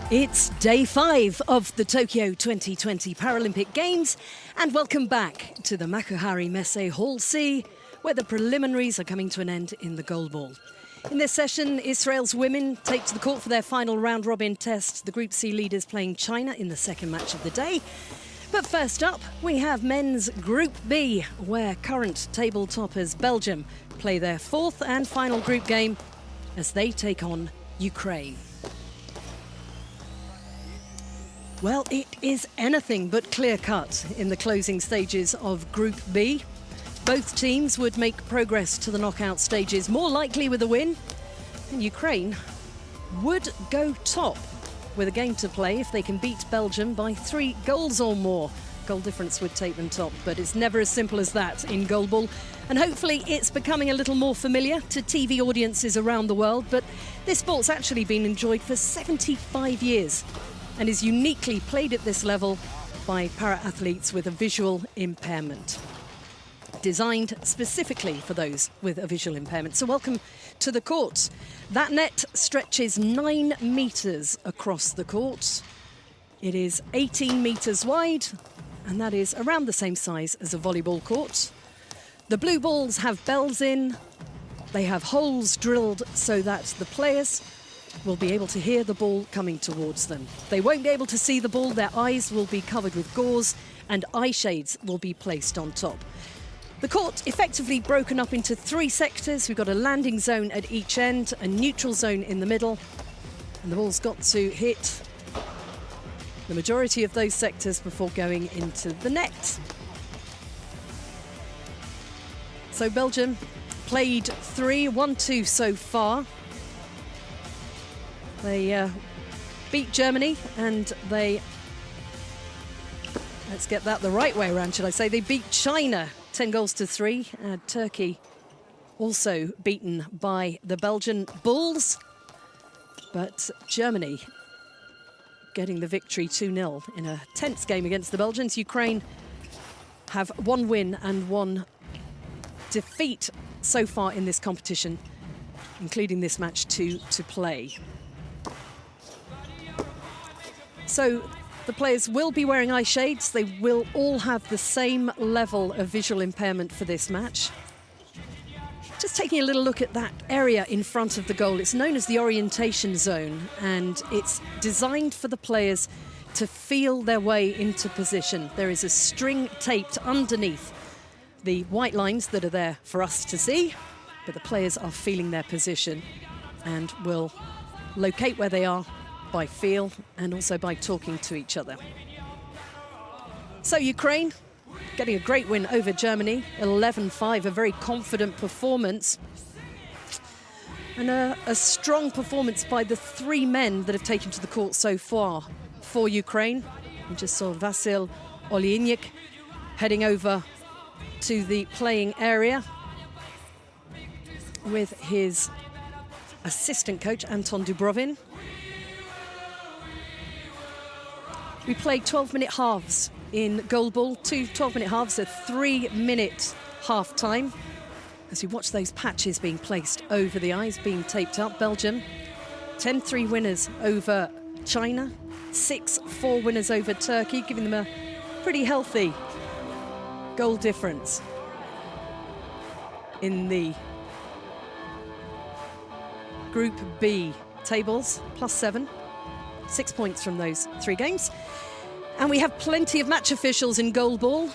It's day 5 of the Tokyo 2020 Paralympic Games, and welcome back to the Makuhari Messe Hall C, where the preliminaries are coming to an end in the goalball. In this session, Israel's women take to the court for their final round-robin test. The Group C leaders playing China in the second match of the day. But first up, we have men's Group B, where current table toppers Belgium play their fourth and final group game as they take on Ukraine. Well, it is anything but clear-cut in the closing stages of Group B. Both teams would make progress to the knockout stages, more likely with a win. And Ukraine would go top with a game to play if they can beat Belgium by 3 goals or more. Goal difference would take them top, but it's never as simple as that in goalball. And hopefully it's becoming a little more familiar to TV audiences around the world. But this sport's actually been enjoyed for 75 years. And is uniquely played at this level by para-athletes with a visual impairment. Designed specifically for those with a visual impairment. So welcome to the court. That net stretches 9 metres across the court. It is 18 metres wide, and that is around the same size as a volleyball court. The blue balls have bells in. They have holes drilled so that the players will be able to hear the ball coming towards them. They won't be able to see the ball. Their eyes will be covered with gauze and eye shades will be placed on top. The court effectively broken up into 3 sectors. We've got a landing zone at each end, a neutral zone in the middle, and the ball's got to hit the majority of those sectors before going into the net. So Belgium played 1-2 so far. They beat Germany and they, let's get that the right way around, should I say, they beat China 10-3. Turkey also beaten by the Belgian Bulls, but Germany getting the victory 2-0 in a tense game against the Belgians. Ukraine have 1 win and 1 defeat so far in this competition, including this match to play. So the players will be wearing eye shades. They will all have the same level of visual impairment for this match. Just taking a little look at that area in front of the goal. It's known as the orientation zone, and it's designed for the players to feel their way into position. There is a string taped underneath the white lines that are there for us to see, but the players are feeling their position and will locate where they are by feel and also by talking to each other. So Ukraine getting a great win over Germany, 11-5, a very confident performance. And a strong performance by the 3 men that have taken to the court so far for Ukraine. We just saw Vasil Olejnik heading over to the playing area with his assistant coach, Anton Dubrovin. We played 12-minute halves in goalball, 2 12-minute halves, a 3-minute half-time. As we watch those patches being placed over the eyes, being taped up. Belgium, 10-3 winners over China, 6-4 winners over Turkey, giving them a pretty healthy goal difference in the Group B tables, +7. 6 points from those 3 games. And we have plenty of match officials in goalball.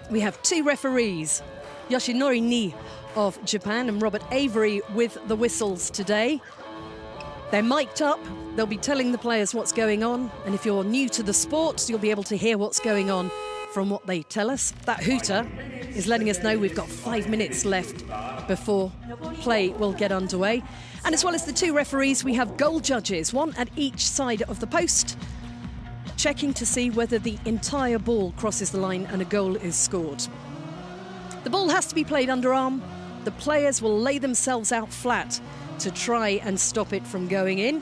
We have 2 referees, Yoshinori Nii of Japan and Robert Avery with the whistles today. They're mic'd up. They'll be telling the players what's going on. And if you're new to the sport, you'll be able to hear what's going on from what they tell us. That hooter is letting us know we've got 5 minutes left before play will get underway. And as well as the 2 referees, we have goal judges, 1 at each side of the post, checking to see whether the entire ball crosses the line and a goal is scored. The ball has to be played underarm. The players will lay themselves out flat to try and stop it from going in.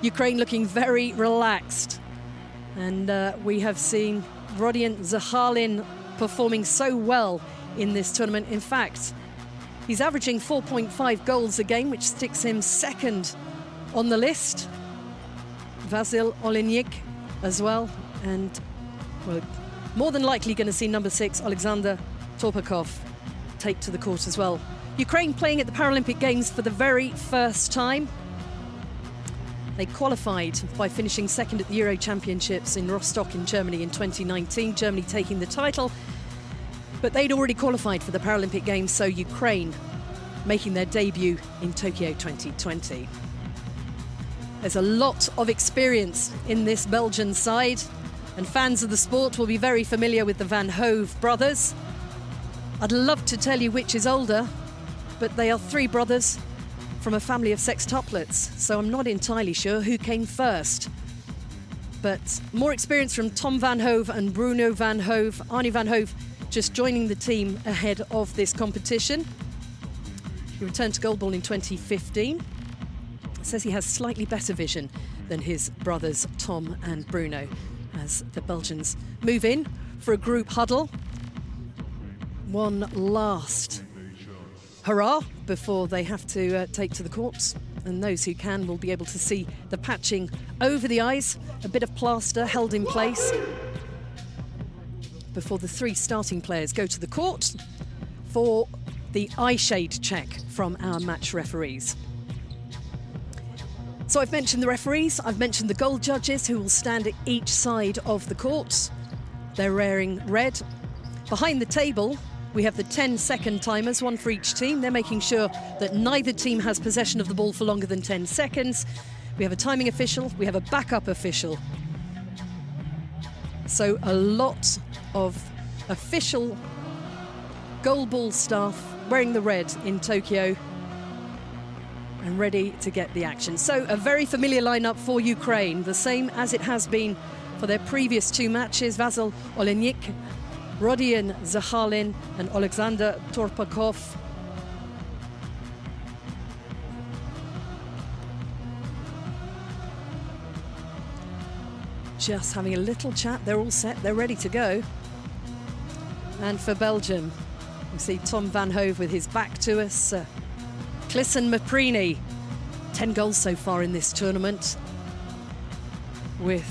Ukraine looking very relaxed. And we have seen Rodion Zakhalin performing so well in this tournament. In fact, he's averaging 4.5 goals a game, which sticks him second on the list. Vasil Olenyk as well. And we're more than likely going to see number 6, Alexander Torpakov, take to the court as well. Ukraine playing at the Paralympic Games for the very first time. They qualified by finishing second at the Euro Championships in Rostock in Germany in 2019, Germany taking the title. But they'd already qualified for the Paralympic Games, so Ukraine making their debut in Tokyo 2020. There's a lot of experience in this Belgian side, and fans of the sport will be very familiar with the Van Hove brothers. I'd love to tell you which is older, but they are 3 brothers from a family of sextuplets, so I'm not entirely sure who came first. But more experience from Tom Van Hove and Bruno Van Hove. Arnie Van Hove just joining the team ahead of this competition. He returned to Goalball in 2015. It says he has slightly better vision than his brothers Tom and Bruno as the Belgians move in for a group huddle. One last hurrah before they have to take to the courts, and those who can will be able to see the patching over the eyes, a bit of plaster held in place before the 3 starting players go to the court for the eye shade check from our match referees. So I've mentioned the referees, I've mentioned the goal judges who will stand at each side of the court. They're wearing red. Behind the table, we have the 10-second timers, 1 for each team. They're making sure that neither team has possession of the ball for longer than 10 seconds. We have a timing official, we have a backup official. So a lot of official Goalball staff wearing the red in Tokyo and ready to get the action. So a very familiar lineup for Ukraine, the same as it has been for their previous 2 matches. Vasil Olenyk, Rodion Zakhalin and Alexander Torpakov. Just having a little chat, they're all set, they're ready to go. And for Belgium, we see Tom Van Hove with his back to us. Clissen Maprini, 10 goals so far in this tournament, with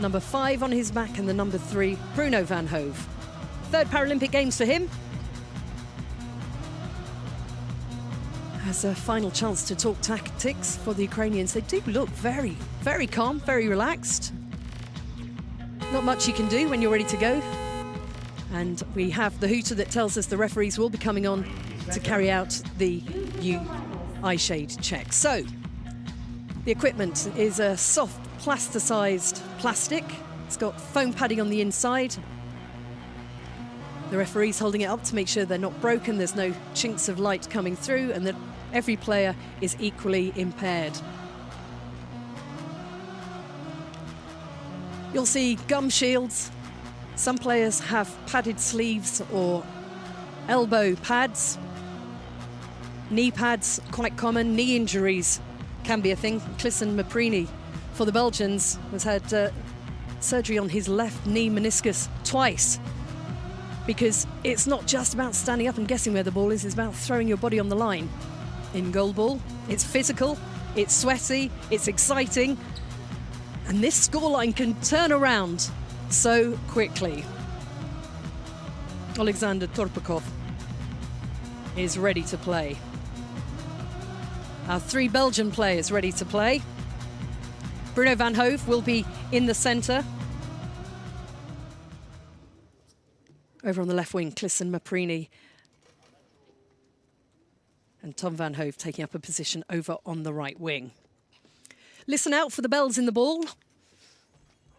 number 5 on his back and the number 3, Bruno Van Hove. 3rd Paralympic Games for him. Has a final chance to talk tactics for the Ukrainians. They do look very, very calm, very relaxed. Not much you can do when you're ready to go. And we have the hooter that tells us the referees will be coming on to carry out the eye shade check. So, the equipment is a soft plasticized plastic. It's got foam padding on the inside. The referee's holding it up to make sure they're not broken, there's no chinks of light coming through, and that every player is equally impaired. You'll see gum shields. Some players have padded sleeves or elbow pads. Knee pads, quite common. Knee injuries can be a thing. Clissen Maprini, for the Belgians, has had surgery on his left knee meniscus twice, because it's not just about standing up and guessing where the ball is, it's about throwing your body on the line. In goalball, it's physical, it's sweaty, it's exciting, and this scoreline can turn around so quickly. Alexander Torpakov is ready to play. Our 3 Belgian players ready to play. Bruno Van Hove will be in the centre. Over on the left wing, Clissen Maprini and Tom Van Hove taking up a position over on the right wing. Listen out for the bells in the ball.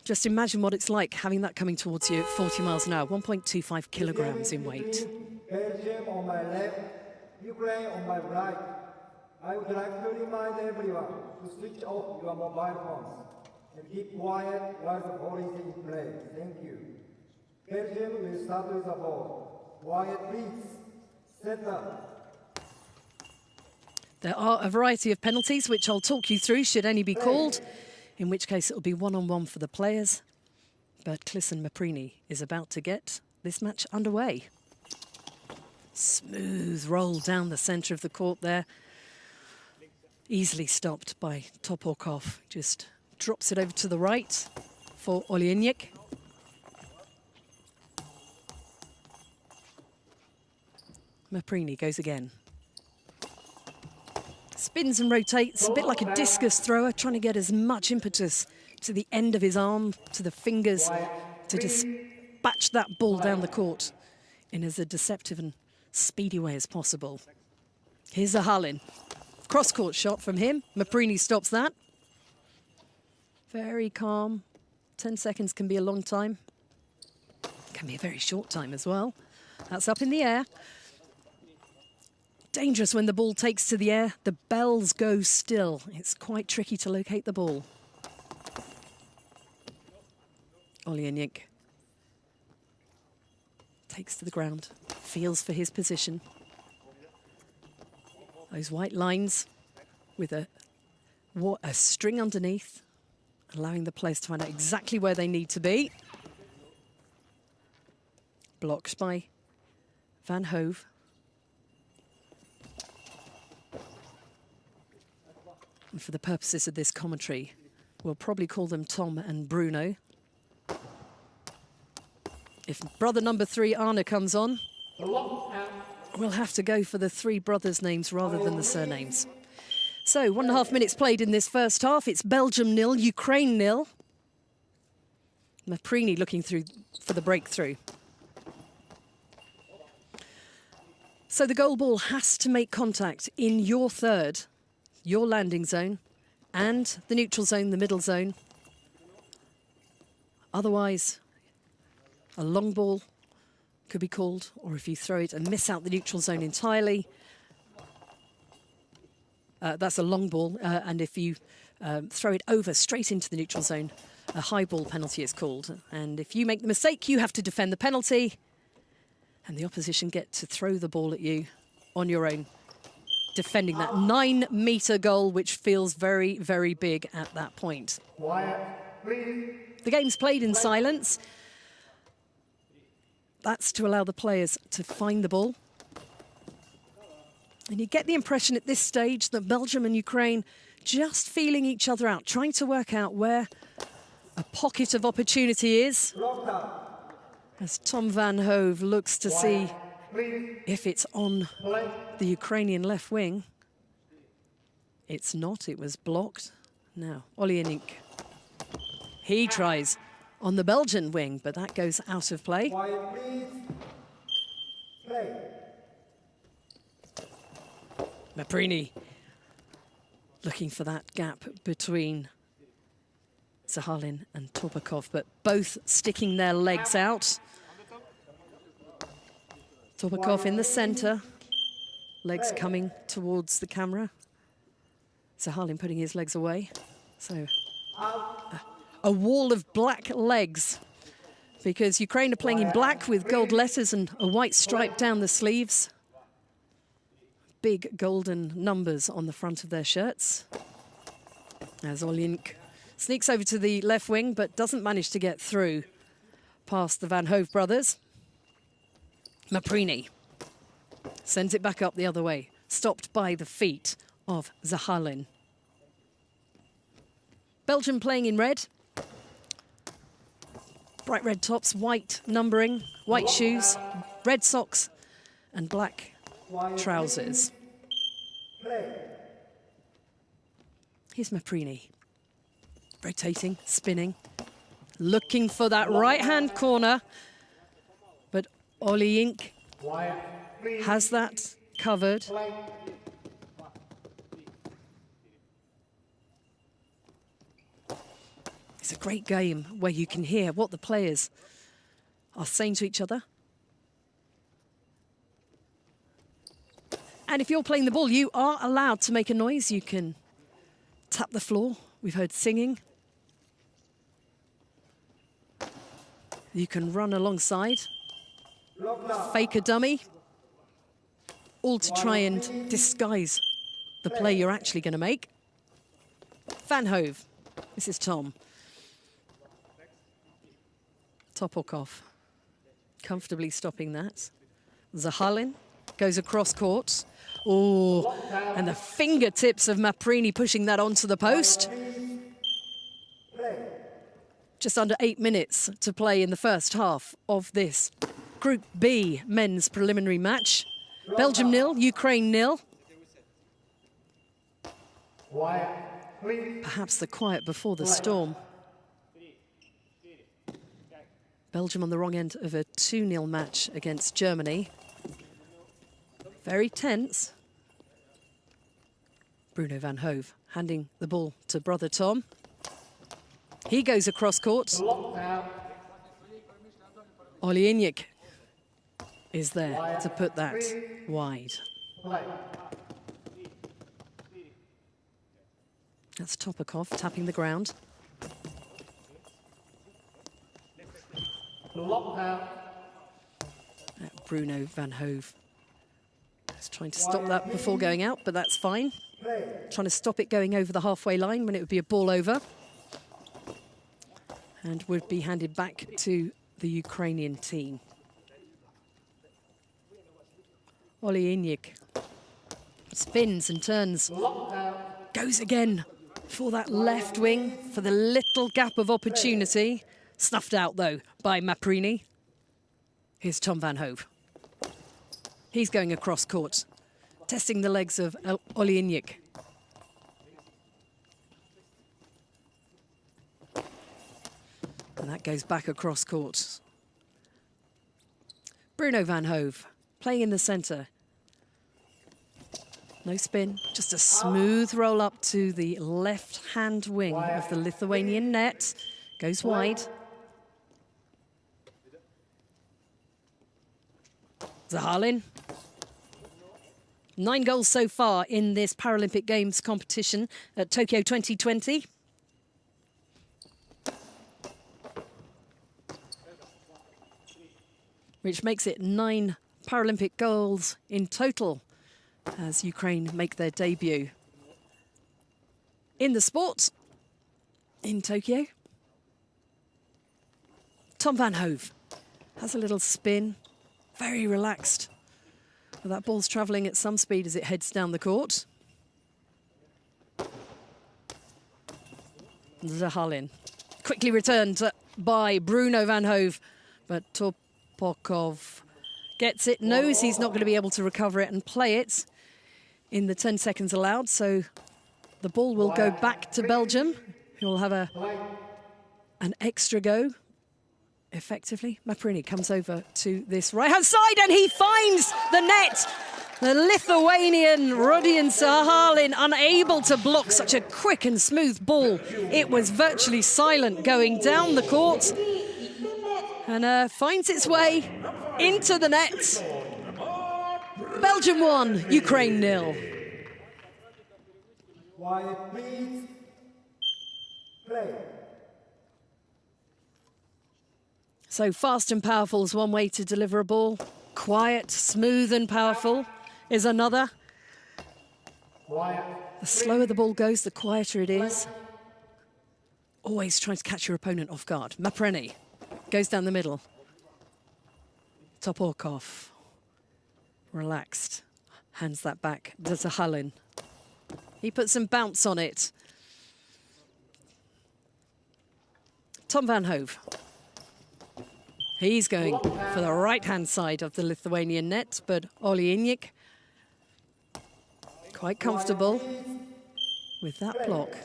Just imagine what it's like having that coming towards you at 40 miles an hour, 1.25 kilograms in weight. Belgium on my left, Ukraine on my right. I would like to remind everyone to switch off your mobile phones and keep quiet while the ball is in play. Thank you. Belgium will start with the ball. Quiet, please. Set up. There are a variety of penalties, which I'll talk you through should any be called, in which case it'll be one-on-one for the players. But Clissen Maprini is about to get this match underway. Smooth roll down the centre of the court there. Easily stopped by Toporkov. Just drops it over to the right for Olejnik. Maprini goes again. Spins and rotates, a bit like a discus thrower, trying to get as much impetus to the end of his arm, to the fingers, to dispatch that ball down the court in as a deceptive and speedy way as possible. Here's Zahalin. Cross-court shot from him. Maprini stops that. Very calm. 10 seconds can be a long time. Can be a very short time as well. That's up in the air. Dangerous when the ball takes to the air. The bells go still. It's quite tricky to locate the ball. Olejnik takes to the ground, feels for his position. Those white lines with a string underneath, allowing the players to find out exactly where they need to be. Blocked by Van Hove. And for the purposes of this commentary, we'll probably call them Tom and Bruno. If brother number 3, Arne, comes on, we'll have to go for the 3 brothers' names rather than the surnames. So, 1.5 minutes played in this first half. It's Belgium 0, Ukraine 0. Maprini looking through for the breakthrough. So the goal ball has to make contact in your third, your landing zone, and the neutral zone, the middle zone. Otherwise, a long ball could be called, or if you throw it and miss out the neutral zone entirely, that's a long ball, and if you throw it over straight into the neutral zone, a high ball penalty is called. And if you make the mistake, you have to defend the penalty, and the opposition get to throw the ball at you on your own, defending that 9-metre goal, which feels very, very big at that point. The game's played in silence. That's to allow the players to find the ball. And you get the impression at this stage that Belgium and Ukraine just feeling each other out, trying to work out where a pocket of opportunity is. As Tom Van Hove looks to see if it's on the Ukrainian left wing. It's not, it was blocked. Now, Olejnik. He tries on the Belgian wing, but that goes out of play. Maprini looking for that gap between Zahalin and Toporkov, but both sticking their legs out. Toporkov in the center, legs coming towards the camera. Zahalin putting his legs away. So a wall of black legs, because Ukraine are playing in black with gold letters and a white stripe down the sleeves. Big golden numbers on the front of their shirts. As Olejnik sneaks over to the left wing, but doesn't manage to get through past the Van Hove brothers. Maprini sends it back up the other way, stopped by the feet of Zahalin. Belgium playing in red. Bright red tops, white numbering, white shoes, red socks and black trousers. Here's Maprini. Rotating, spinning, looking for that right-hand corner. But Olejnik has that covered. It's a great game where you can hear what the players are saying to each other. And if you're playing the ball, you are allowed to make a noise. You can tap the floor. We've heard singing. You can run alongside, fake a dummy, all to try and disguise the play you're actually going to make. Van Hove, this is Tom. Toporkov comfortably stopping that. Zahalin goes across court. Oh, and the fingertips of Maprini pushing that onto the post. Just under 8 minutes to play in the first half of this Group B men's preliminary match. Belgium 0, Ukraine 0. Perhaps the quiet before the storm. Belgium on the wrong end of a 2-0 match against Germany. Very tense. Bruno van Hove handing the ball to brother Tom. He goes across court. Olijnik is there to put that wide. That's Topakov tapping the ground. Bruno van Hove is trying to stop that before going out, but that's fine. Trying to stop it going over the halfway line when it would be a ball over. And would be handed back to the Ukrainian team. Olijnik spins and turns. Goes again for that left wing, for the little gap of opportunity. Snuffed out, though, by Maprini. Here's Tom van Hove. He's going across court, testing the legs of Olijnik. And that goes back across court. Bruno van Hove playing in the centre. No spin, just a smooth roll up to the left-hand wing of the Lithuanian net. Goes wide. Zahalin. 9 goals so far in this Paralympic Games competition at Tokyo 2020. Which makes it 9 Paralympic goals in total as Ukraine make their debut in the sport in Tokyo. Tom van Hove has a little spin, very relaxed. Well, that ball's travelling at some speed as it heads down the court. Zahalin, quickly returned by Bruno van Hove, but Topakov gets it, knows he's not going to be able to recover it and play it in the 10 seconds allowed. So the ball will go back to Belgium, who will have an extra go, effectively. Maprini comes over to this right-hand side and he finds the net. The Lithuanian Rodion Zahalin unable to block such a quick and smooth ball. It was virtually silent going down the court and finds its way into the net. Belgium 1, Ukraine 0. Quiet, please. Play. So fast and powerful is one way to deliver a ball. Quiet, smooth and powerful is another. The slower the ball goes, the quieter it is. Always trying to catch your opponent off guard. Maprini goes down the middle. Topakov, relaxed, hands that back to Zahalin. He puts some bounce on it. Tom van Hove. He's going for the right-hand side of the Lithuanian net, but Olijnik quite comfortable with that block.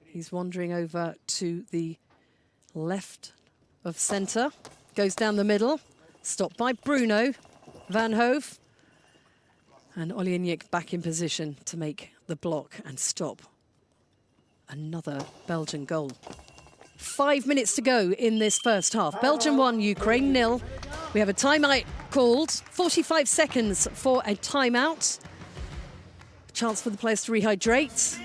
He's wandering over to the left of centre, goes down the middle, stopped by Bruno van Hove, and Olijnik back in position to make the block and stop another Belgian goal. 5 minutes to go in this first half. Belgium 1, Ukraine 0. We have a timeout called. 45 seconds for a timeout. A chance for the players to rehydrate.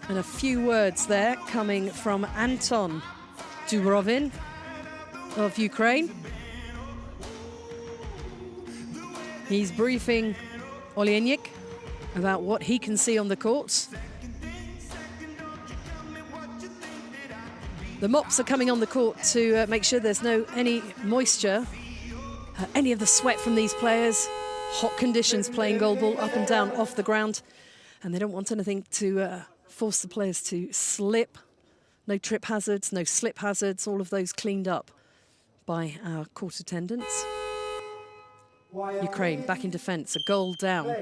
And a few words there coming from Anton Dubrovin of Ukraine. He's briefing Olijnik about what he can see on the court. The mops are coming on the court to make sure there's any moisture, any of the sweat from these players hot conditions playing goalball up and down off the ground, and they don't want anything to force the players to slip. No trip hazards, no slip hazards, all of those cleaned up by our court attendants. Ukraine back in defence, a goal down.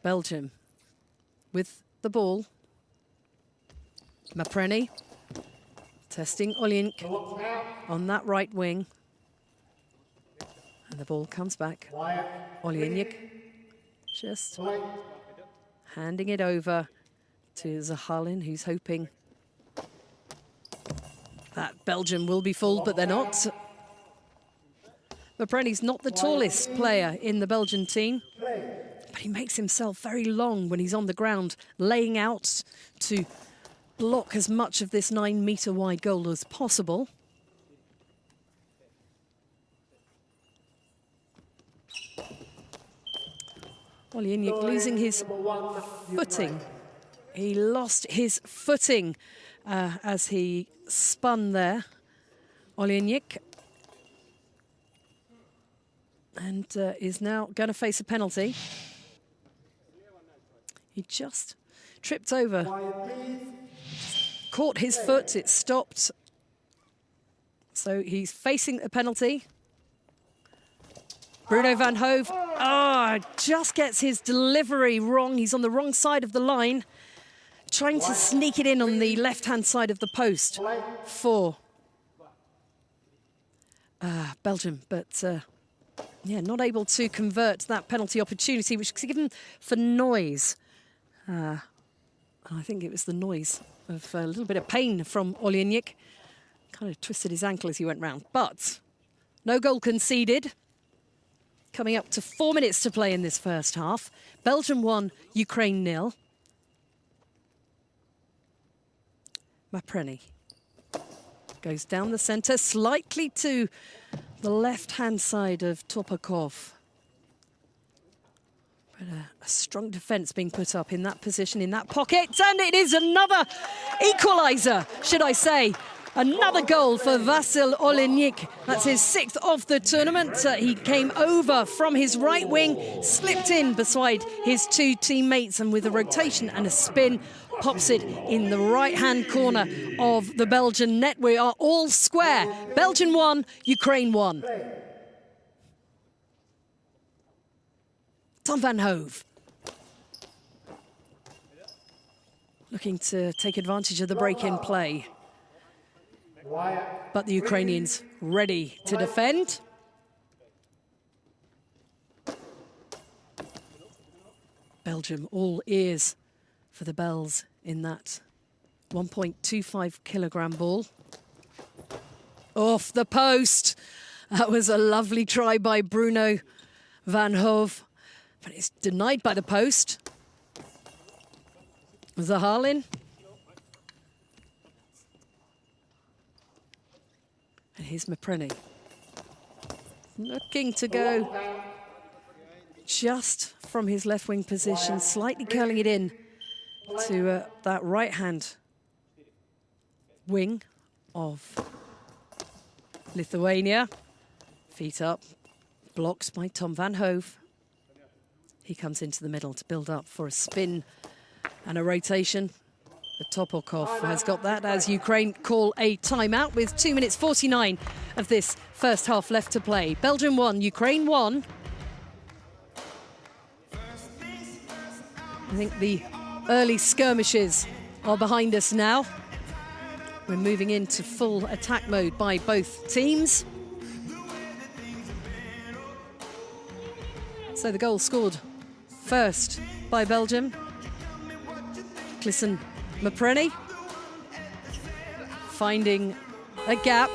Belgium with the ball. Mapreny testing Olejnik on that right wing. And the ball comes back. Olejnik just handing it over to Zahalin, who's hoping that Belgium will be fooled, but they're not. Mapreny's not the tallest player in the Belgian team, but he makes himself very long when he's on the ground, laying out to block as much of this 9-metre wide goal as possible. Olejnik losing his footing. He lost his footing as he spun there. Olejnik. And is now going to face a penalty. He just tripped over, caught his foot, it stopped. So he's facing a penalty. Bruno van Hove, just gets his delivery wrong. He's on the wrong side of the line, trying to sneak it in on the left-hand side of the post for Belgium, but yeah, not able to convert that penalty opportunity, which was given for noise. I think it was the noise of a little bit of pain from Olejnik. Kind of twisted his ankle as he went round. But no goal conceded. Coming up to 4 minutes to play in this first half. Belgium 1, Ukraine 0. Mapreny goes down the centre, slightly to the left-hand side of Topakov. But a strong defence being put up in that position, in that pocket. And it is another equaliser, should I say. Another goal for Vasil Olejnik. That's his 6th of the tournament. He came over from his right wing, slipped in beside his two teammates, and with a rotation and a spin, pops it in the right-hand corner of the Belgian net. We are all square. Belgium 1, Ukraine 1. Tom van Hove. Looking to take advantage of the break-in play. But the Ukrainians ready to defend. Belgium all ears for the bells in that 1.25 kilogram ball. Off the post. That was a lovely try by Bruno van Hove, but it's denied by the post. Zahalin. And here's Mapreny. Looking to go just from his left wing position, slightly curling it in to that right-hand wing of Lithuania. Feet up, blocked by Tom van Hove. He comes into the middle to build up for a spin and a rotation. But Topakov has got that as Ukraine call a timeout with 2 minutes 49 of this first half left to play. Belgium 1, Ukraine 1. I think the early skirmishes are behind us now. We're moving into full attack mode by both teams. So the goal scored first by Belgium. Listen, Mapreny finding a gap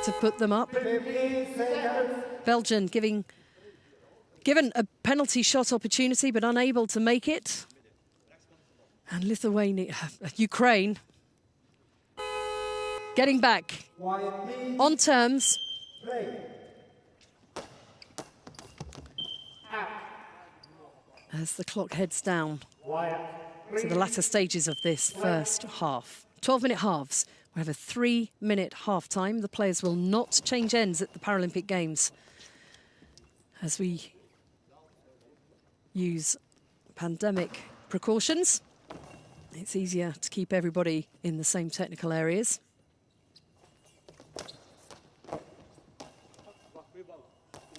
to put them up. Belgium given a penalty shot opportunity but unable to make it. And Lithuania, Ukraine getting back on terms. As the clock heads down to the latter stages of this first half. 12-minute halves. We have a 3-minute half-time. The players will not change ends at the Paralympic Games as we use pandemic precautions. It's easier to keep everybody in the same technical areas.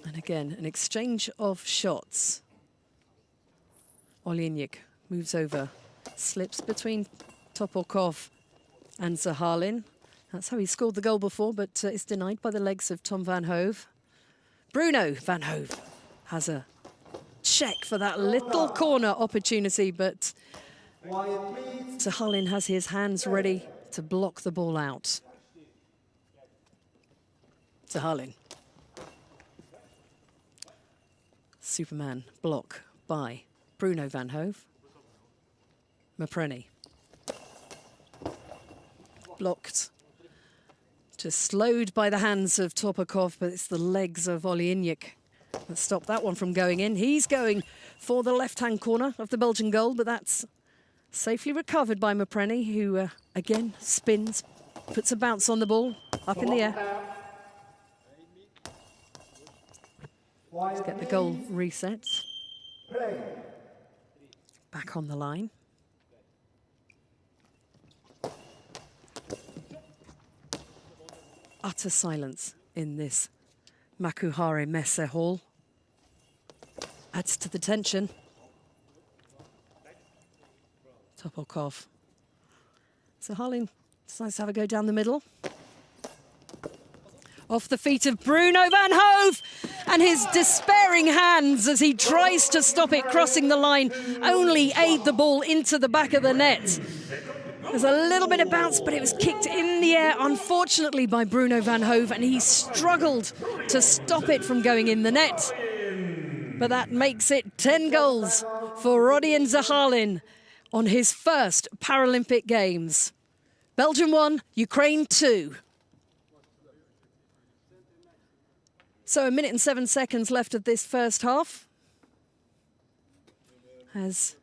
And again, an exchange of shots. Olejnik moves over, slips between Topolkov and Zahalin. That's how he scored the goal before, but it's denied by the legs of Tom Van Hove. Bruno Van Hove has a check for that little corner opportunity, but Zahalin has his hands ready to block the ball out. Zahalin. Superman block by Bruno Van Hove. Mapreni. Blocked. Just slowed by the hands of Topolkov, but it's the legs of Olejnik that stopped that one from going in. He's going for the left-hand corner of the Belgian goal, but that's safely recovered by Mapreni, who again spins, puts a bounce on the ball, up in the air. Let's get the goal reset. Back on the line. Utter silence in this Makuhari Messe Hall. Adds to the tension. Topolkov. Zahalin decides to have a go down the middle. Off the feet of Bruno Van Hove, and his despairing hands as he tries to stop it crossing the line, only aid the ball into the back of the net. There's a little bit of bounce, but it was kicked in the air, unfortunately, by Bruno Van Hove, and he struggled to stop it from going in the net. But that makes it 10 goals for Rodion Zahalin on his first Paralympic Games. Belgium 1, Ukraine 2. So 1 minute and 7 seconds left of this first half. As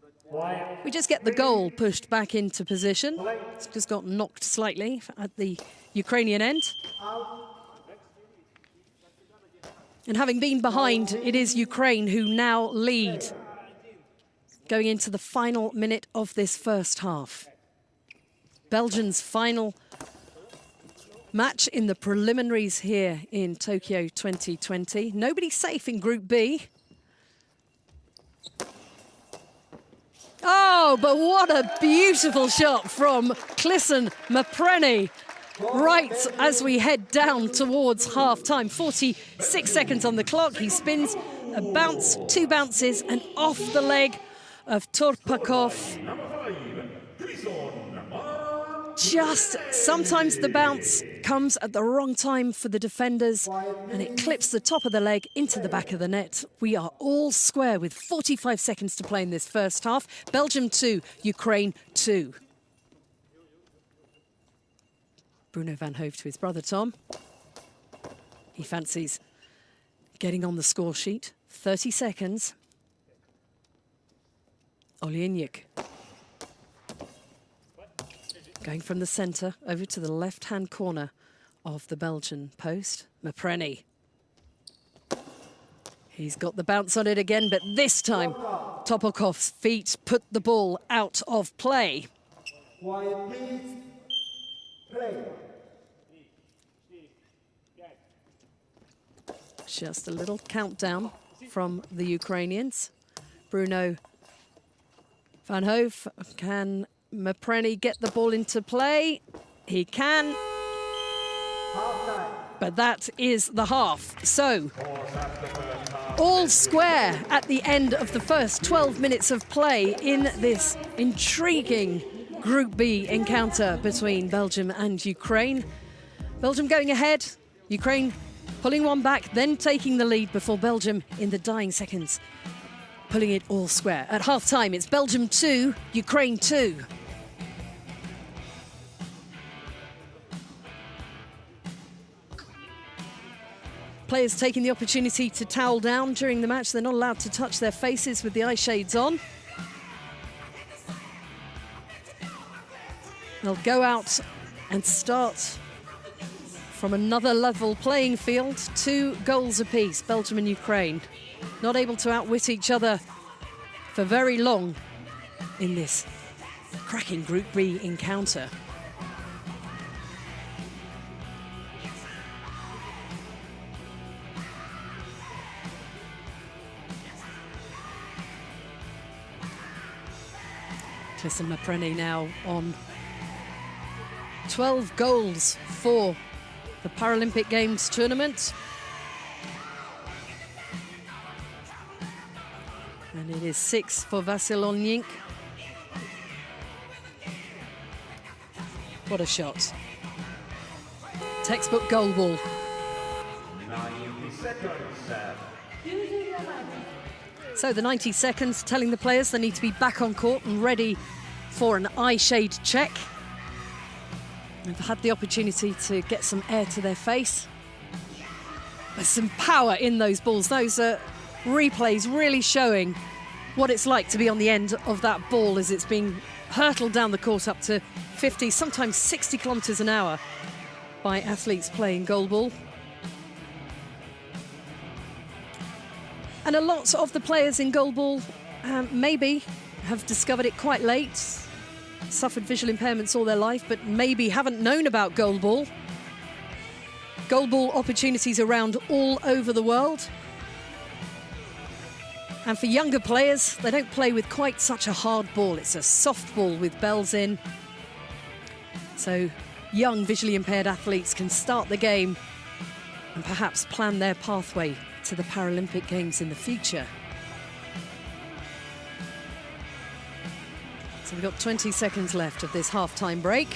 we just get the goal pushed back into position. It's just got knocked slightly at the Ukrainian end. And having been behind, it is Ukraine who now lead going into the final minute of this first half. Belgium's final match in the preliminaries here in Tokyo 2020. Nobody safe in Group B. Oh, but what a beautiful shot from Clisson Mapreni. Right as we head down towards half-time. 46 seconds on the clock. He spins a bounce, 2 bounces, and off the leg of Torpakov. Just sometimes the bounce comes at the wrong time for the defenders, and it clips the top of the leg into the back of the net. We are all square with 45 seconds to play in this first half. Belgium 2, Ukraine 2. Bruno Van Hove to his brother Tom. He fancies getting on the score sheet. 30 seconds. Olejnik. Going from the centre over to the left-hand corner of the Belgian post. Mapreni. He's got the bounce on it again, but this time Topolkov's feet put the ball out of play. Quiet, please. Play. Just a little countdown from the Ukrainians. Bruno Van Hove, can Mapreni get the ball into play? He can. But that is the half. So, all square at the end of the first 12 minutes of play in this intriguing Group B encounter between Belgium and Ukraine. Belgium going ahead, Ukraine pulling one back, then taking the lead before Belgium in the dying seconds pulling it all square. At half-time, it's Belgium 2, Ukraine 2. Players taking the opportunity to towel down during the match. They're not allowed to touch their faces with the eye shades on. They'll go out and start from another level playing field. 2 goals apiece, Belgium and Ukraine. Not able to outwit each other for very long in this cracking Group B encounter. Clison Mapreni now on 12 goals for the Paralympic Games tournament. And it is 6 for Vasil Onyink. What a shot. Textbook goalball. 90 seconds. So the 90 seconds telling the players they need to be back on court and ready for an eye shade check. They've had the opportunity to get some air to their face. There's some power in those balls. Those replays really showing what it's like to be on the end of that ball as it's being hurtled down the court up to 50, sometimes 60 kilometres an hour by athletes playing goalball. And a lot of the players in goalball maybe have discovered it quite late, suffered visual impairments all their life, but maybe haven't known about goalball. Goalball opportunities around all over the world. And for younger players, they don't play with quite such a hard ball. It's a soft ball with bells in. So young visually impaired athletes can start the game and perhaps plan their pathway to the Paralympic Games in the future. So we've got 20 seconds left of this half-time break.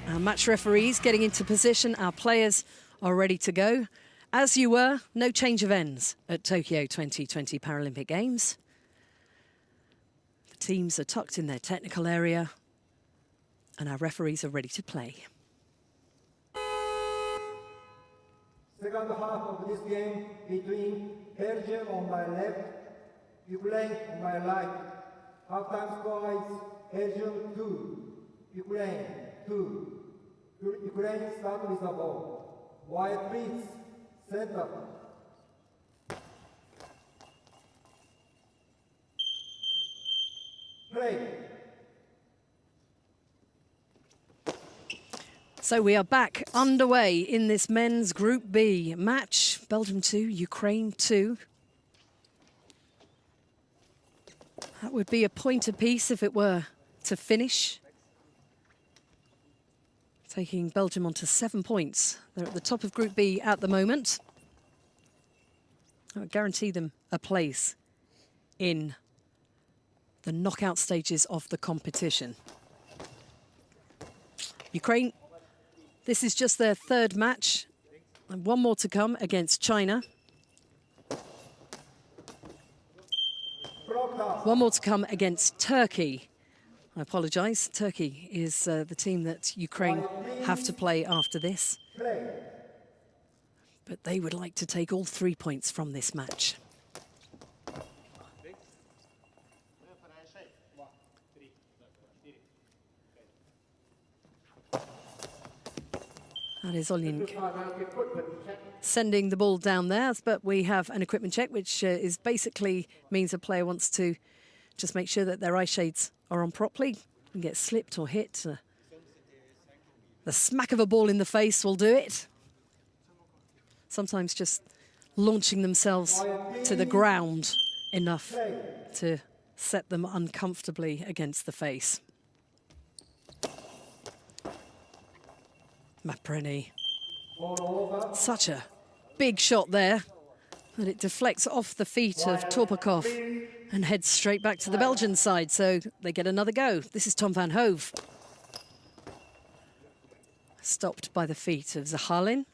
Our match referees getting into position. Our players are ready to go. As you were, no change of ends at Tokyo 2020 Paralympic Games. The teams are tucked in their technical area and our referees are ready to play. Second half of this game between Belgium on my left, Ukraine on my right. Half-time score is Belgium 2, Ukraine 2. Ukraine start with the ball. Wide please, center. Play. So we are back underway in this men's Group B match. Belgium 2, Ukraine 2. That would be a point apiece if it were to finish. Taking Belgium on to 7 points. They're at the top of Group B at the moment. I would guarantee them a place in the knockout stages of the competition. Ukraine, this is just their third match, and one more to come against China. One more to come against Turkey. I apologise, Turkey is the team that Ukraine have to play after this. But they would like to take all 3 points from this match. That is Onyink sending the ball down there, but we have an equipment check, which is basically means a player wants to just make sure that their eye shades are on properly and get slipped or hit. The smack of a ball in the face will do it. Sometimes just launching themselves to the ground enough to set them uncomfortably against the face. Mapreni. Such a big shot there that it deflects off the feet of Torpakov and heads straight back to the Belgian side, so they get another go. This is Tom van Hove. Stopped by the feet of Zahalin.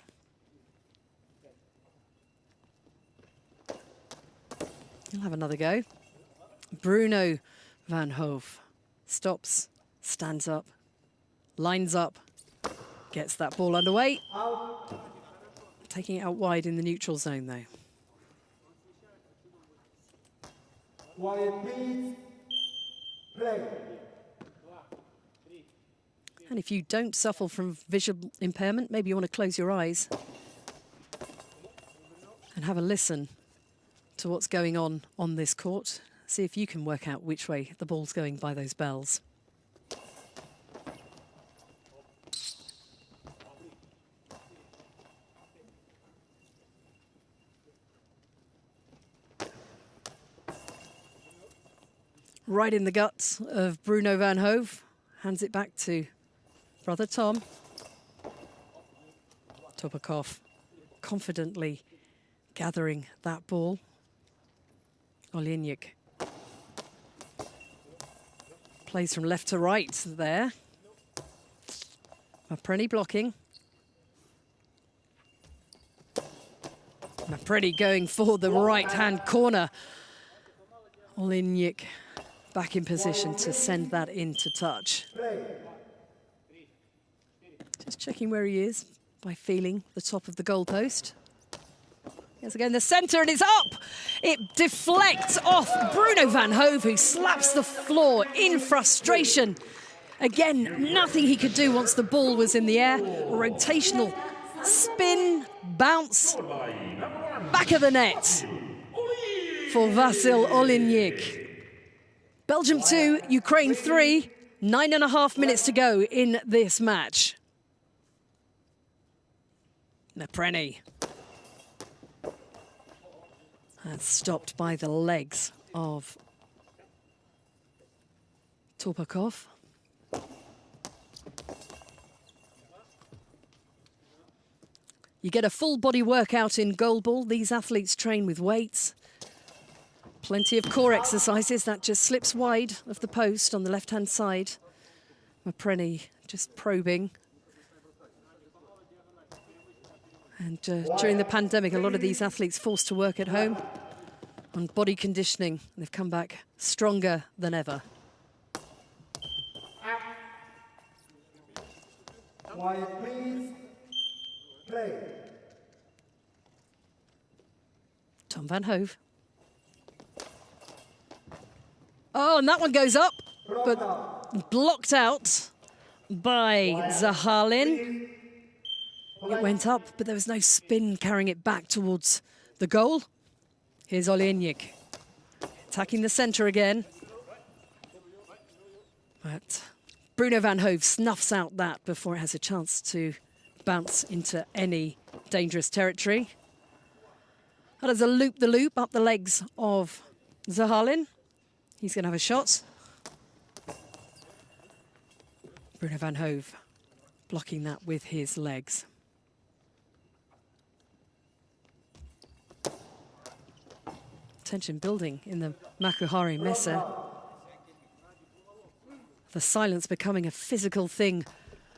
He'll have another go. Bruno van Hove stops, stands up, lines up, gets that ball underway. Taking it out wide in the neutral zone, though. Quiet, please. Play. And if you don't suffer from visual impairment, maybe you want to close your eyes and have a listen to what's going on this court. See if you can work out which way the ball's going by those bells. Right in the guts of Bruno van Hove. Hands it back to brother Tom. Topakov confidently gathering that ball. Olenyk plays from left to right there. Mapreny blocking. Mapreny going for the right-hand corner. Olenyk back in position to send that into touch. Just checking where he is by feeling the top of the goalpost. Yes, again, the centre, and it's up! It deflects off Bruno van Hove, who slaps the floor in frustration. Again, nothing he could do once the ball was in the air. A rotational spin, bounce, back of the net for Vasil Olenyk. Belgium 2, Ukraine 3, 9.5 minutes to go in this match. Mapreny. That's stopped by the legs of Topakov. You get a full body workout in goalball. These athletes train with weights. Plenty of core exercises. That just slips wide of the post on the left-hand side. Mapreny just probing. And during the pandemic, a lot of these athletes forced to work at home on body conditioning. They've come back stronger than ever. Quiet, please. Play. Tom van Hove. Oh, and that one goes up, but blocked out by Zahalin. It went up, but there was no spin carrying it back towards the goal. Here's Olenyk attacking the centre again. But Bruno van Hove snuffs out that before it has a chance to bounce into any dangerous territory. That is a loop-the-loop up the legs of Zahalin. He's going to have a shot. Bruno van Hove blocking that with his legs. Tension building in the Makuhari Messe. The silence becoming a physical thing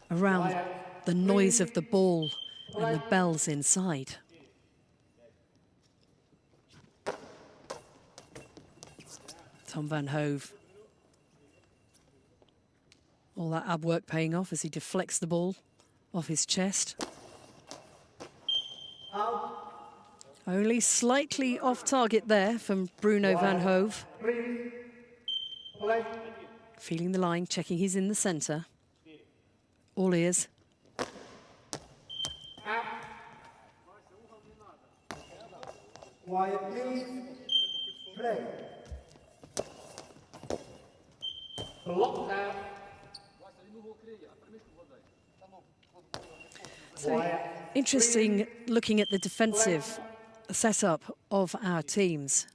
around the noise of the ball and the bells inside. Tom van Hove. All that ab work paying off as he deflects the ball off his chest. Only slightly off target there from Bruno van Hove. Feeling the line, checking he's in the centre. All ears. Quiet, please. Play. So interesting looking at the defensive setup of our teams.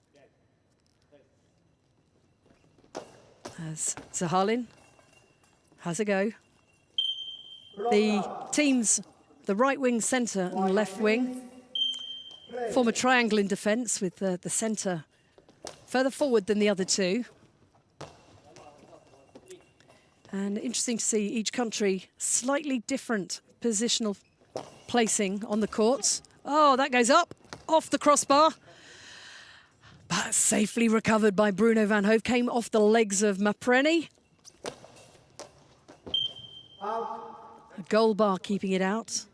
As Zahalin has a go. The teams, the right wing, centre and left wing, form a triangle in defence with the centre further forward than the other two. And interesting to see each country slightly different positional placing on the courts. Oh, that goes up, off the crossbar. But safely recovered by Bruno van Hove, came off the legs of Mapreny. A Goalball keeping it out.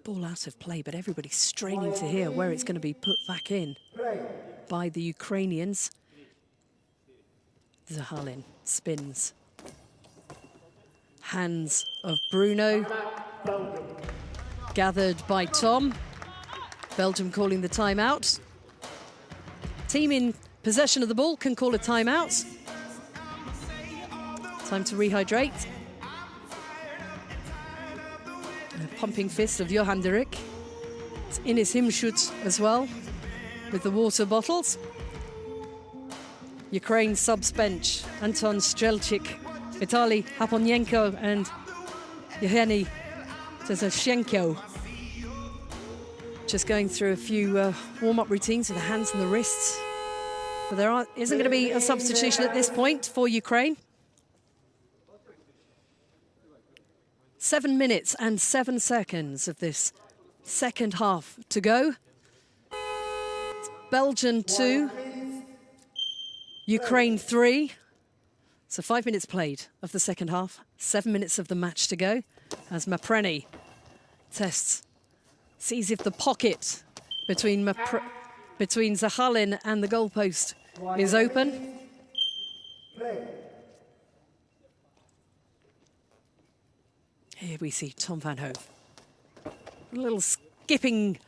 Ball out of play, but everybody's straining to hear where it's going to be put back in by the Ukrainians. Zahalin spins. hands of Bruno. Gathered by Tom. Belgium calling the timeout. Team in possession of the ball can call a timeout. Time to rehydrate. A pumping fist of Johan de Rijk. It's Ines Himschut as well with the water bottles. Ukraine subs bench, Anton Strelchik, Vitaly Haponyenko and Yevgeny Tezashenko. Just going through a few warm-up routines with the hands and the wrists. But there isn't going to be a substitution at this point for Ukraine. 7 minutes and 7 seconds of this second half to go. It's Belgium 2, Ukraine 3. So 5 minutes played of the second half, 7 minutes of the match to go as Mapreni tests, sees if the pocket between Zahalin and the goalpost is open. Here we see Tom van Hove. A little skipping,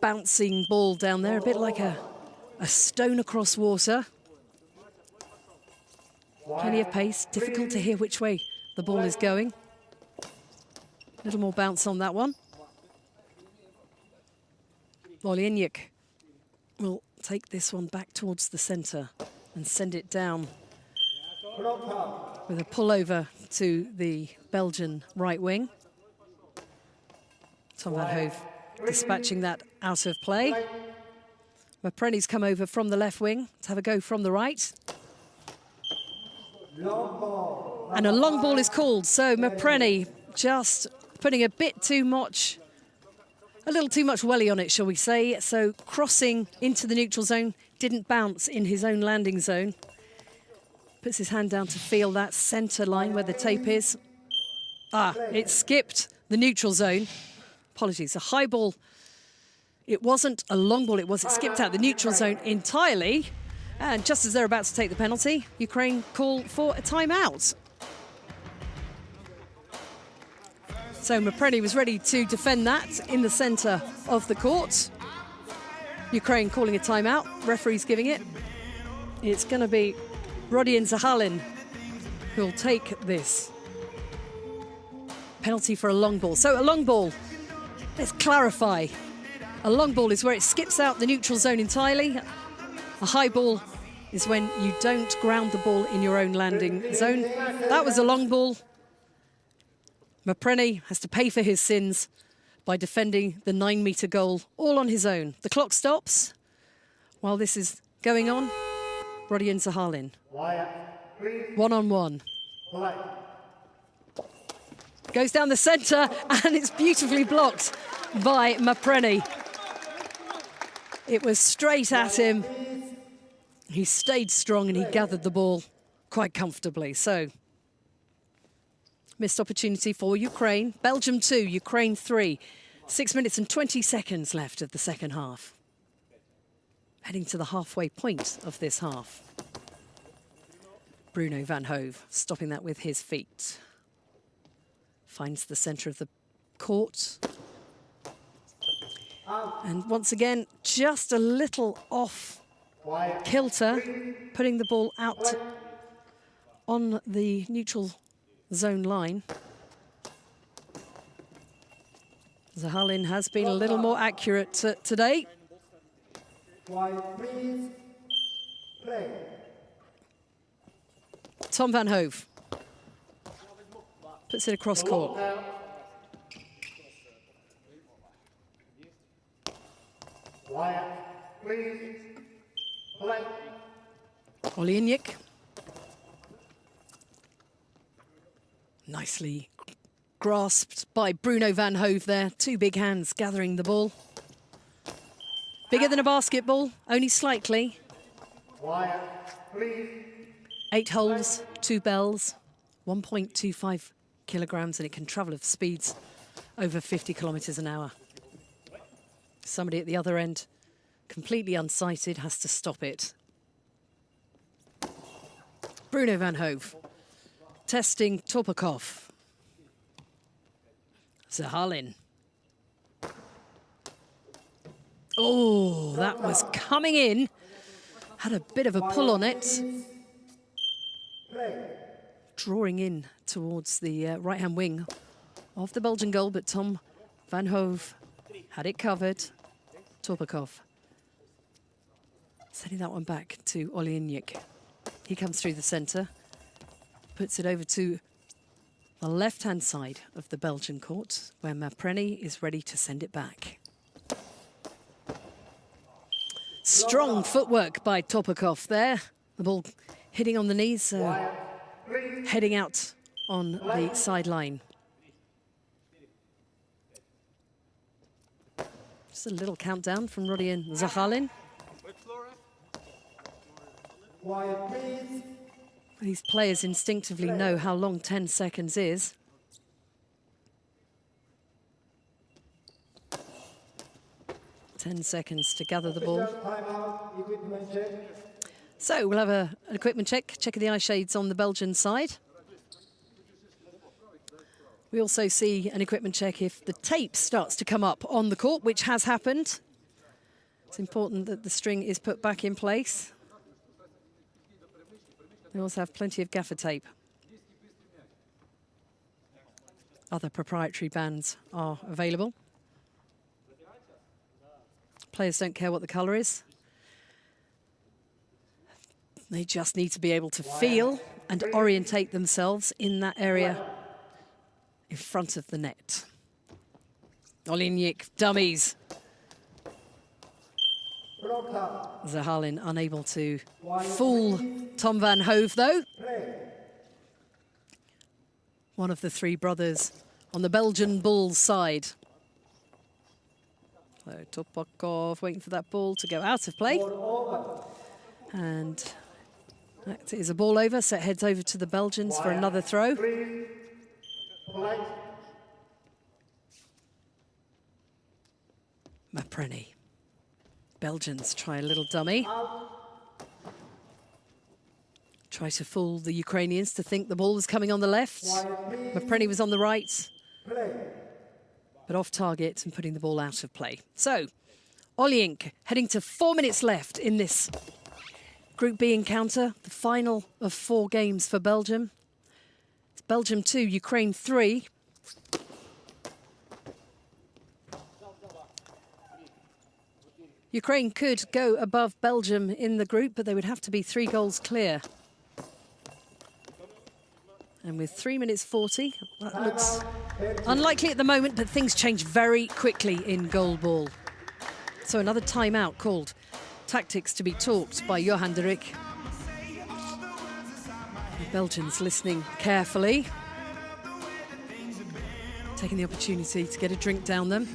bouncing ball down there, a bit like a stone across water. Plenty of pace, difficult to hear which way the ball is going. A little more bounce on that one. Olejnik will take this one back towards the centre and send it down with a pullover to the Belgian right wing. Tom van Hove dispatching that out of play. Mapreni's come over from the left wing to have a go from the right. And a long ball is called, so Mapreni just putting a bit too much, a little too much welly on it, shall we say. So crossing into the neutral zone, didn't bounce in his own landing zone. Puts his hand down to feel that centre line where the tape is. It skipped the neutral zone. Apologies, a high ball. It wasn't a long ball, it skipped out the neutral zone entirely. And just as they're about to take the penalty, Ukraine call for a timeout. So Mapreni was ready to defend that in the centre of the court. Ukraine calling a timeout, referee's giving it. It's going to be Rodion Zahalin who'll take this. Penalty for a long ball. So a long ball, let's clarify. A long ball is where it skips out the neutral zone entirely. A high ball is when you don't ground the ball in your own landing zone. That was a long ball. Mapreni has to pay for his sins by defending the 9-metre goal all on his own. The clock stops while this is going on. Rodion Zahalin. 1-on-1. Goes down the centre and it's beautifully blocked by Mapreni. It was straight at him. He stayed strong and he gathered the ball quite comfortably. So, missed opportunity for Ukraine. Belgium 2, Ukraine 3. 6 minutes and 20 seconds left of the second half. Heading to the halfway point of this half. Bruno van Hove stopping that with his feet. Finds the centre of the court. And once again, just a little off kilter, putting the ball out on the neutral zone line. Zahalin has been a little more accurate today. Tom van Hove puts it across court. Olejnik. Nicely grasped by Bruno van Hove there. Two big hands gathering the ball. Bigger than a basketball, only slightly. 8 holes, 2 bells, 1.25 kilograms, and it can travel at speeds over 50 kilometres an hour. Somebody at the other end, completely unsighted, has to stop it. Bruno van Hove testing Topakov. Zahalin. Oh, that was coming in. Had a bit of a pull on it. Drawing in towards the right-hand wing of the Belgian goal, but Tom van Hove had it covered. Topakov sending that one back to Olejnik. He comes through the centre, puts it over to the left-hand side of the Belgian court, where Mapreni is ready to send it back. Strong footwork by Topakov there. The ball hitting on the knees, heading out on the sideline. Just a little countdown from Rodion Zahalin. These players instinctively know how long 10 seconds is. Ten seconds to gather the ball. So we'll have an equipment check of the eye shades on the Belgian side. We also see an equipment check if the tape starts to come up on the court, which has happened. It's important that the string is put back in place. They also have plenty of gaffer tape. Other proprietary bands are available. Players don't care what the colour is. They just need to be able to feel and orientate themselves in that area in front of the net. Olejnik, dummies. Zahalin unable to fool Tom van Hove, though. One of the three brothers on the Belgian Bulls side. So Topakov waiting for that ball to go out of play. And that is a ball over, so it heads over to the Belgians for another throw. Mapreni. Belgians try a little dummy. Try to fool the Ukrainians to think the ball was coming on the left. Mapreni was on the right, but off target and putting the ball out of play. So, Olejnik heading to 4 minutes left in this Group B encounter, the final of 4 games for Belgium. It's Belgium 2, Ukraine 3. Ukraine could go above Belgium in the group, but they would have to be 3 goals clear. And with 3 minutes 40, that looks unlikely at the moment, but things change very quickly in goalball. So another timeout called. Tactics to be taught by Johan de Rijk. The Belgians listening carefully. Taking the opportunity to get a drink down them.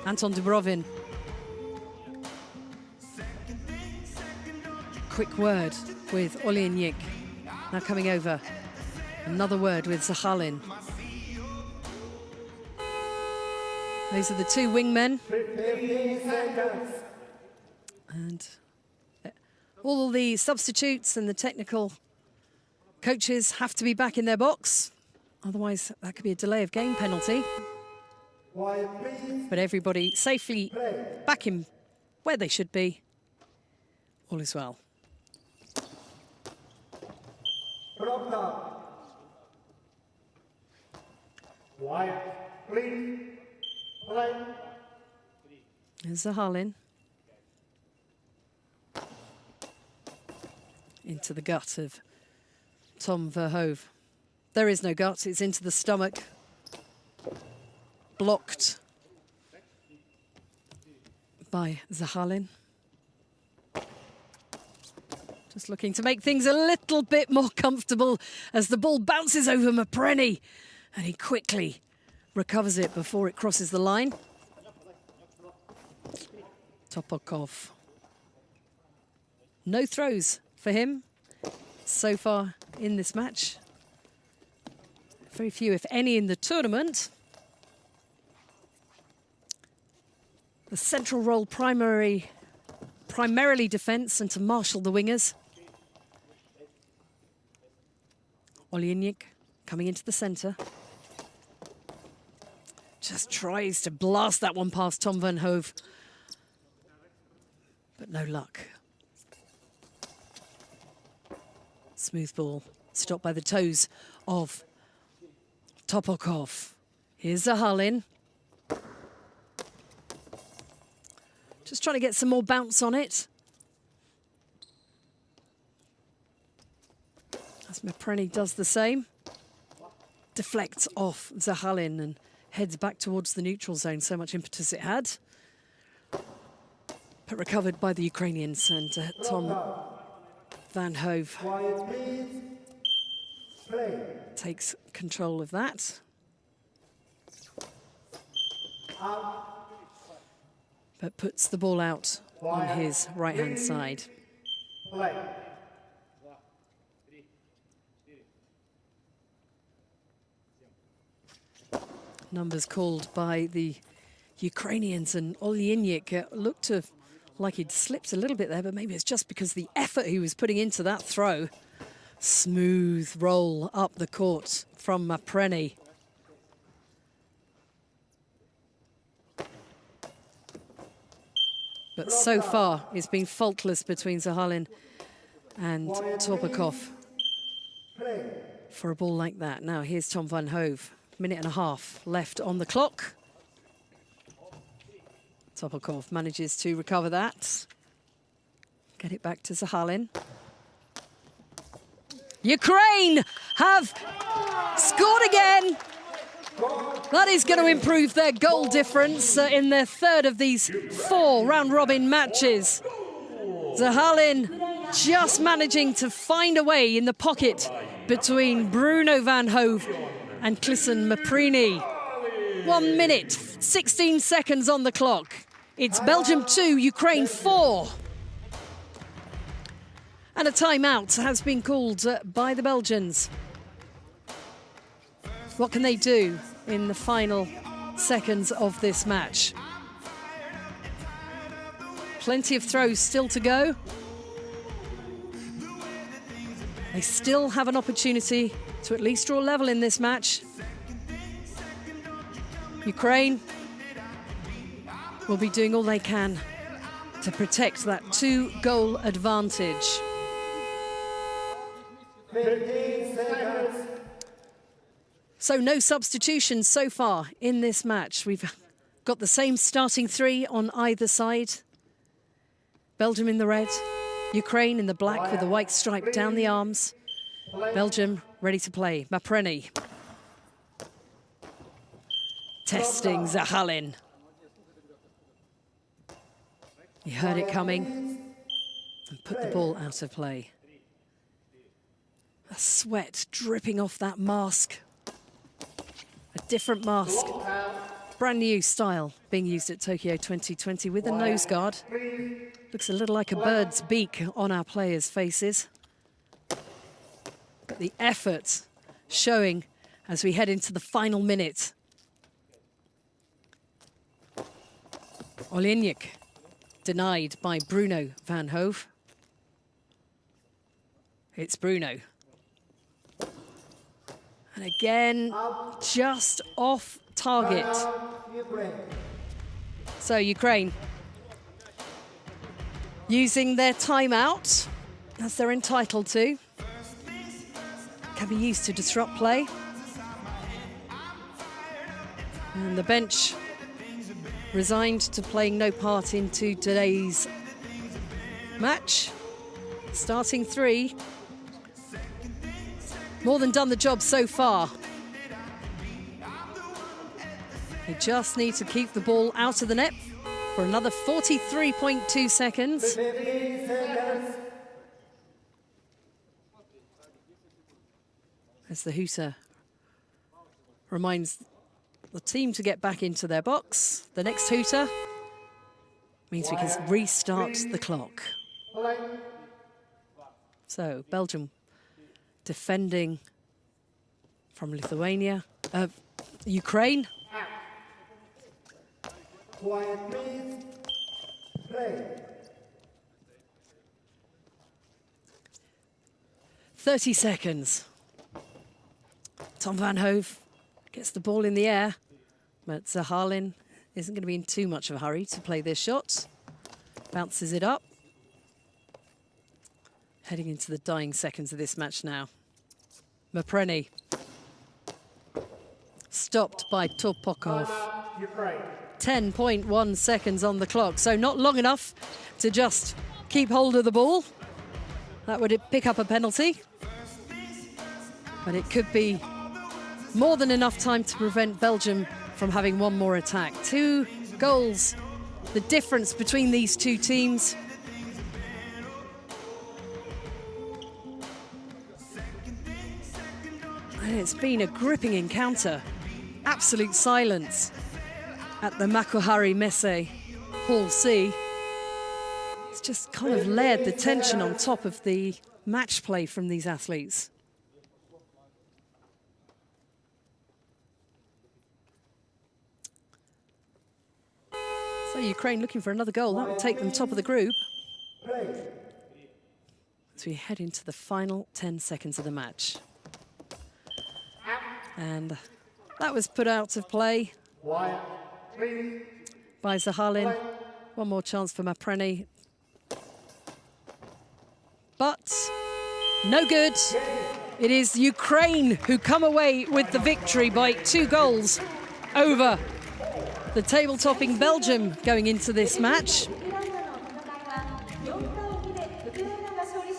Anton Dubrovin. Quick word with Olejnik. Now coming over. Another word with Zahalin. Those are the 2 wingmen. 15 seconds. And all the substitutes and the technical coaches have to be back in their box. Otherwise, that could be a delay of game penalty. But everybody safely back in where they should be. All is well. Quiet, please. Play. There's Zahalin. Into the gut of Tom Verhoeven. There is no gut, it's into the stomach. Blocked by Zahalin. Just looking to make things a little bit more comfortable as the ball bounces over Mapreni. And he quickly recovers it before it crosses the line. Topakov. No throws for him so far in this match. Very few, if any, in the tournament. The central role primarily defence and to marshal the wingers. Olejnik coming into the centre. Just tries to blast that one past Tom van Hove. But no luck. Smooth ball, stopped by the toes of Topokov. Here's Zahalin. Just trying to get some more bounce on it. As Mapreni does the same. Deflects off Zahalin and heads back towards the neutral zone. So much impetus it had. But recovered by the Ukrainians and Tom van Hove takes control of that. But puts the ball out on his right-hand side. Numbers called by the Ukrainians, and Olejnik looked to like he'd slipped a little bit there, but maybe it's just because the effort he was putting into that throw. Smooth roll up the court from Mapreni. But so far, it's been faultless between Zahalin and Topokov for a ball like that. Now here's Tom van Hove. Minute and a half left on the clock. Topokov manages to recover that. Get it back to Zahalin. Ukraine have scored again. That is going to improve their goal difference in their third of these 4 round-robin matches. Zahalin just managing to find a way in the pocket between Bruno van Hove and Clisson Mapreni. 1 minute, 16 seconds on the clock. It's Belgium 2, Ukraine 4. And a timeout has been called by the Belgians. What can they do in the final seconds of this match? Plenty of throws still to go. They still have an opportunity to at least draw level in this match. Ukraine will be doing all they can to protect that 2-goal advantage. 15 seconds. So no substitutions so far in this match. We've got the same starting 3 on either side. Belgium in the red, Ukraine in the black with the white stripe down the arms. Belgium ready to play. Mapreni. Testing Zahalin. He heard it coming and put the ball out of play. A sweat dripping off that mask. A different mask. Brand new style being used at Tokyo 2020 with a nose guard. Looks a little like a bird's beak on our players' faces. But the effort showing as we head into the final minute. Olejnik denied by Bruno van Hove. It's Bruno. And again, just off target. So Ukraine using their timeout, as they're entitled to. Can be used to disrupt play. And the bench resigned to playing no part into today's match. Starting 3. More than done the job so far. They just need to keep the ball out of the net for another 43.2 seconds. 15 seconds. As the hooter reminds the team to get back into their box. The next hooter means we can restart the clock. So Belgium defending from Lithuania, Ukraine. Quiet, please. Play. 30 seconds. Tom van Hove gets the ball in the air. But Zahalin isn't going to be in too much of a hurry to play this shot. Bounces it up. Heading into the dying seconds of this match now. Mapreni. Stopped by Topokov. 10.1 seconds on the clock, so not long enough to just keep hold of the ball. That would pick up a penalty. But it could be more than enough time to prevent Belgium from having one more attack. 2 goals, the difference between these two teams. And it's been a gripping encounter. Absolute silence at the Makuhari Messe Hall C. It's just kind of layered the tension on top of the match play from these athletes. So Ukraine looking for another goal. That would take them top of the group. As we head into the final 10 seconds of the match. And that was put out of play by Zahalin. One more chance for Mapreni. But no good. It is Ukraine who come away with the victory by 2 goals over the table-topping Belgium going into this match.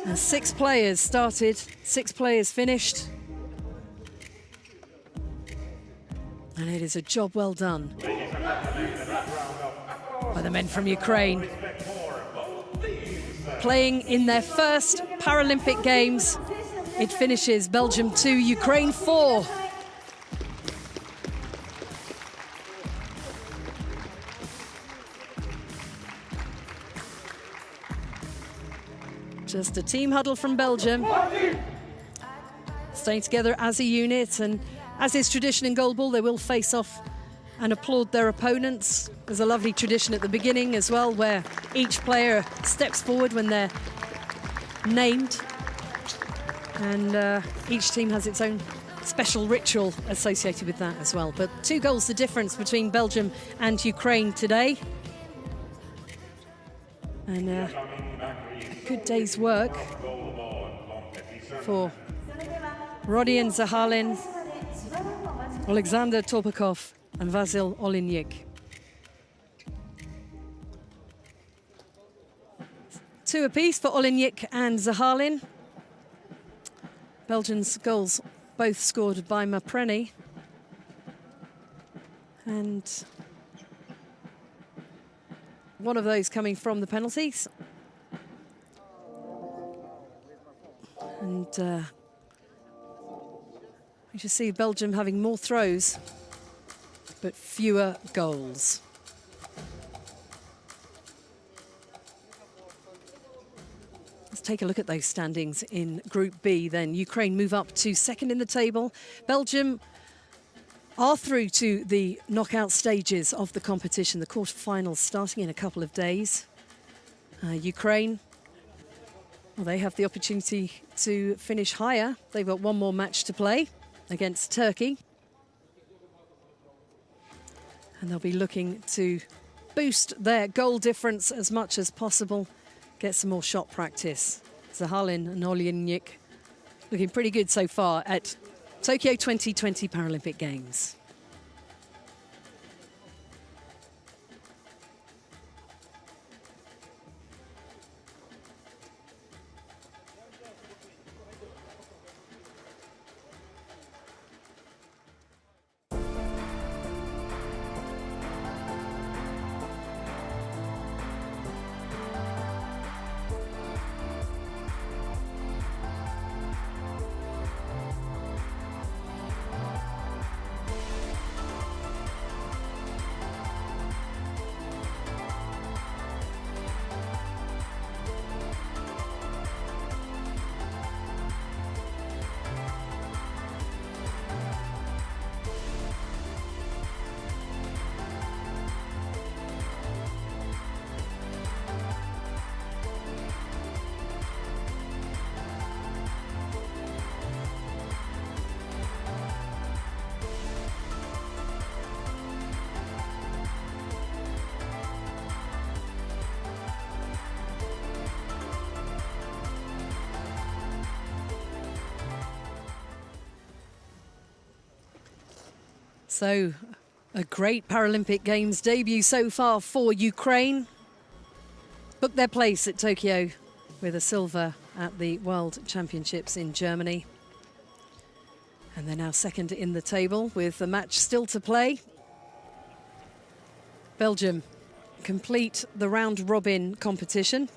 And 6 players started, 6 players finished. And it is a job well done by the men from Ukraine. Playing in their first Paralympic Games. It finishes Belgium 2, Ukraine 4. Just a team huddle from Belgium. Staying together as a unit, and as is tradition in goalball, they will face off and applaud their opponents. There's a lovely tradition at the beginning as well, where each player steps forward when they're named. And each team has its own special ritual associated with that as well. But 2 goals the difference between Belgium and Ukraine today. And a good day's work for Rodion Zahalin, Alexander Topokov and Vasil Olinyk. 2 apiece for Olinyk and Zahalin. Belgium's goals both scored by Mapreni. And one of those coming from the penalties. And you just see Belgium having more throws, but fewer goals. Let's take a look at those standings in Group B then. Ukraine move up to 2nd in the table. Belgium are through to the knockout stages of the competition, the quarterfinals starting in a couple of days. Ukraine, well, they have the opportunity to finish higher. They've got one more match to play against Turkey. And they'll be looking to boost their goal difference as much as possible, get some more shot practice. Zahalin and Olinyk looking pretty good so far at Tokyo 2020 Paralympic Games. So, a great Paralympic Games debut so far for Ukraine. Booked their place at Tokyo with a silver at the World Championships in Germany. And they're now second in the table with the match still to play. Belgium complete the round-robin competition.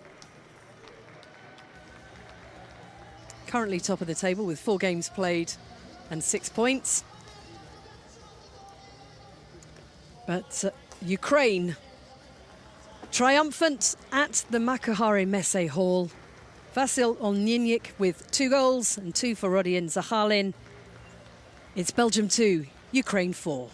Currently top of the table with 4 games played and 6 points. But Ukraine, triumphant at the Makuhari Messe Hall. Vasil Olninik with 2 goals and 2 for Rodion Zahalin. It's Belgium 2, Ukraine 4.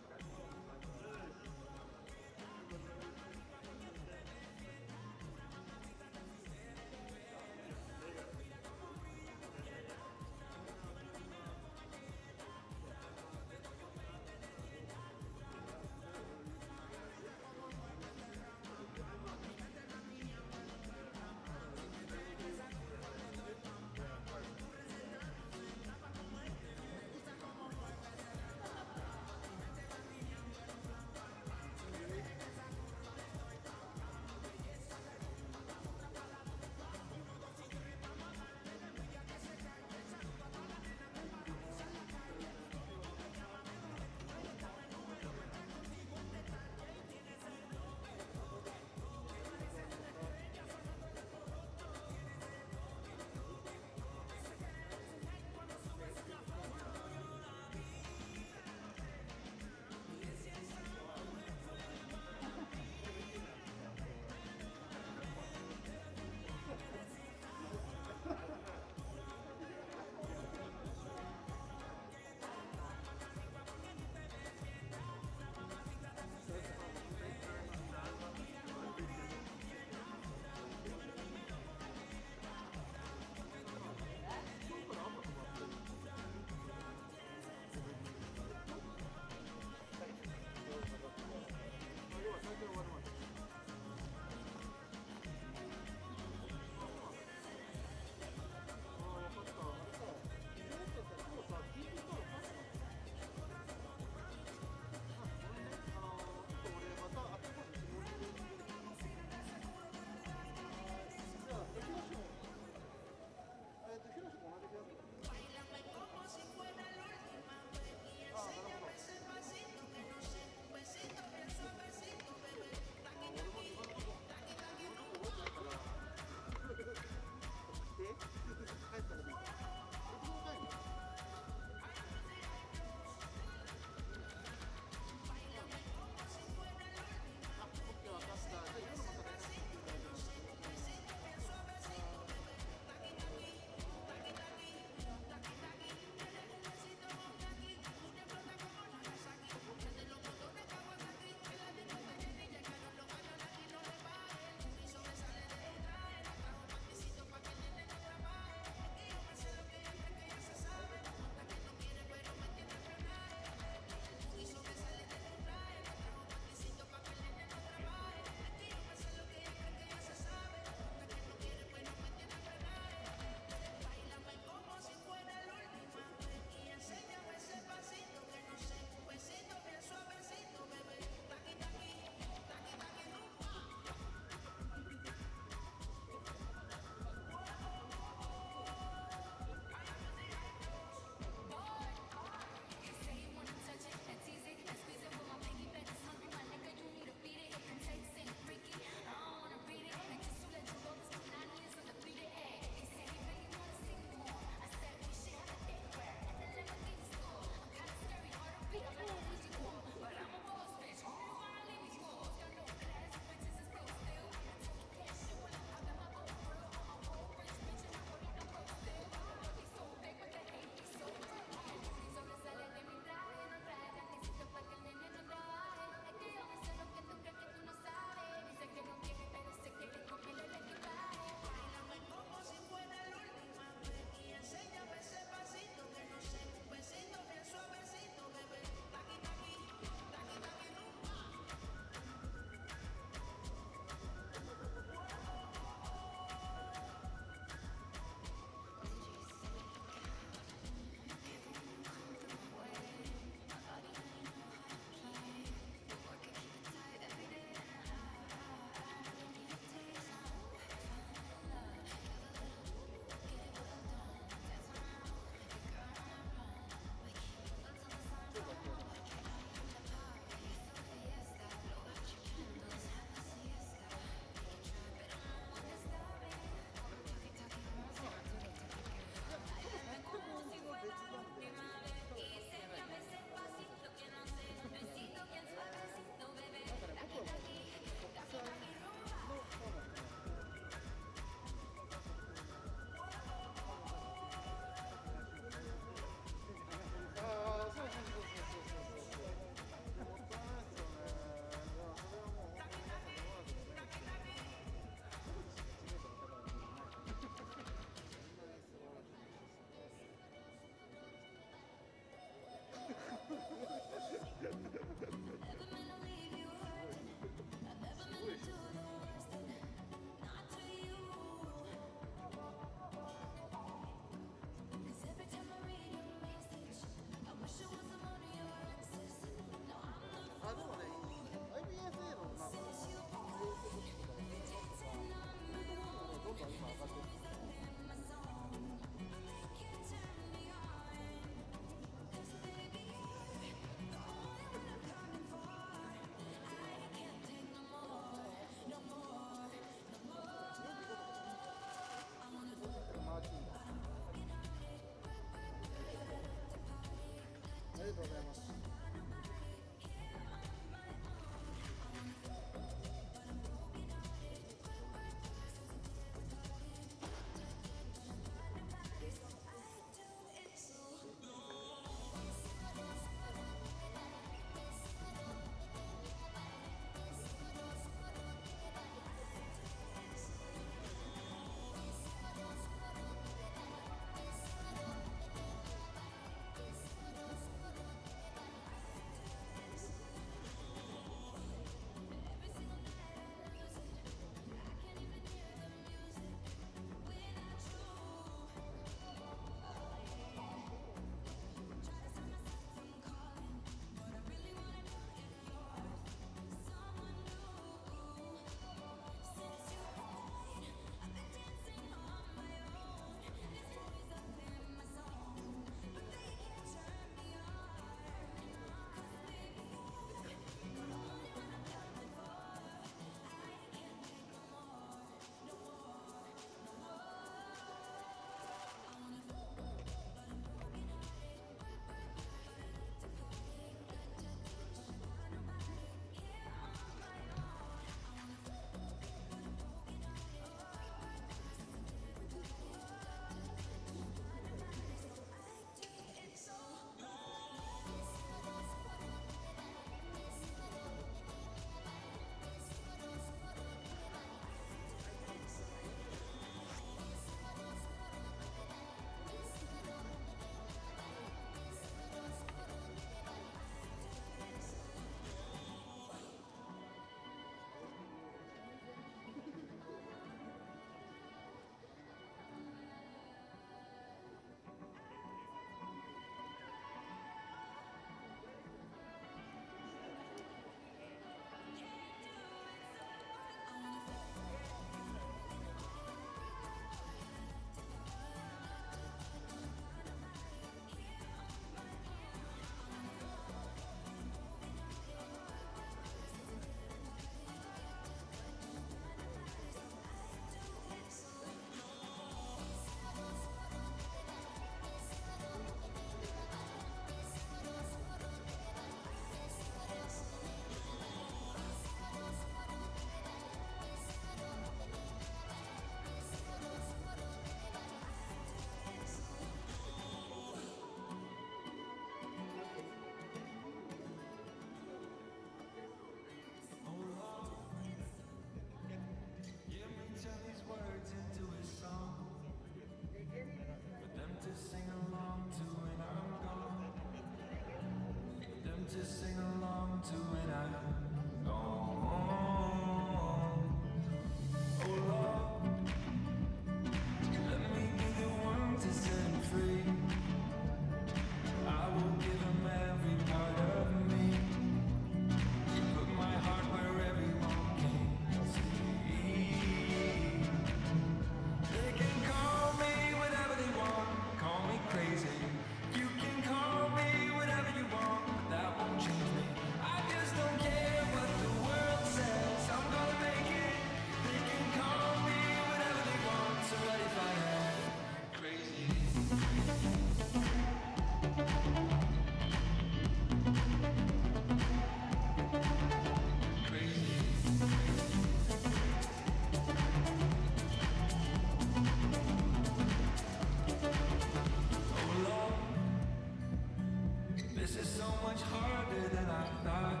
thought,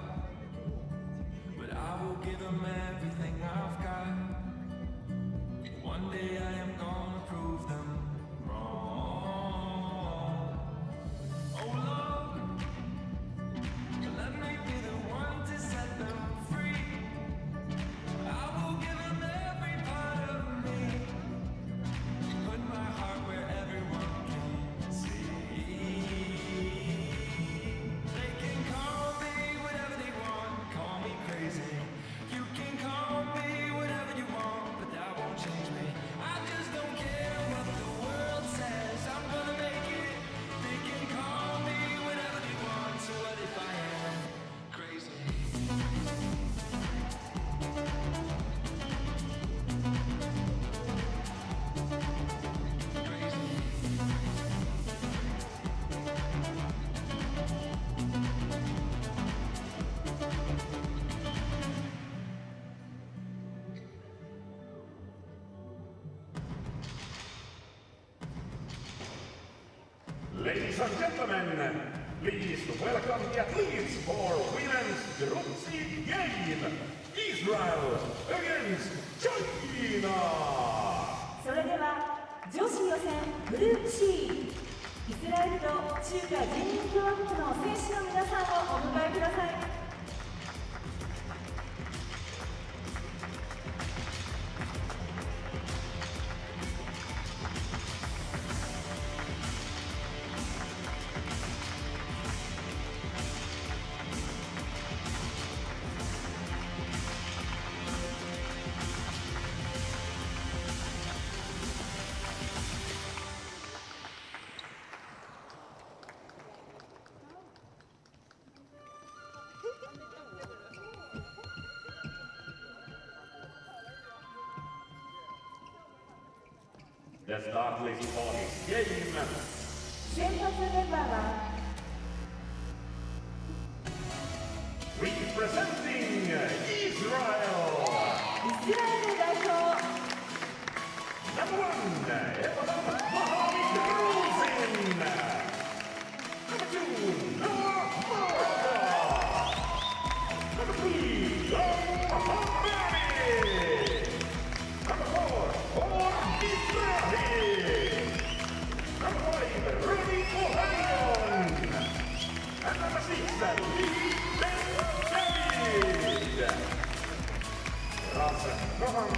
but I will give them everything I've got. One day I am gonna prove them wrong. Oh Lord, let me be the one to set them free. I will give them every part of me. Put my heart where everyone can see. They can call me whatever they want, call me crazy. You can call me whatever you want, but that won't change me. I just don't care what the world says, I'm gonna make it. They can call me whatever they want, so what if I am crazy? Ladies and gentlemen, please welcome the athletes for Women's Group C game. Israel against China. それでは女子予選グループ C イスラエルと中華人民共和国の選手の皆さんをお迎えください。The start list for this game. 先発メンバーは Representing Israel. イスラエル代表 Number 1, Mohammed Rosen. Number 2, Noah Morata. Number 3, Mohammed. Number 4, Israel. Number 5, Rudy Ohanian. And number 6, Lee Ben-David. Rasa Rohan.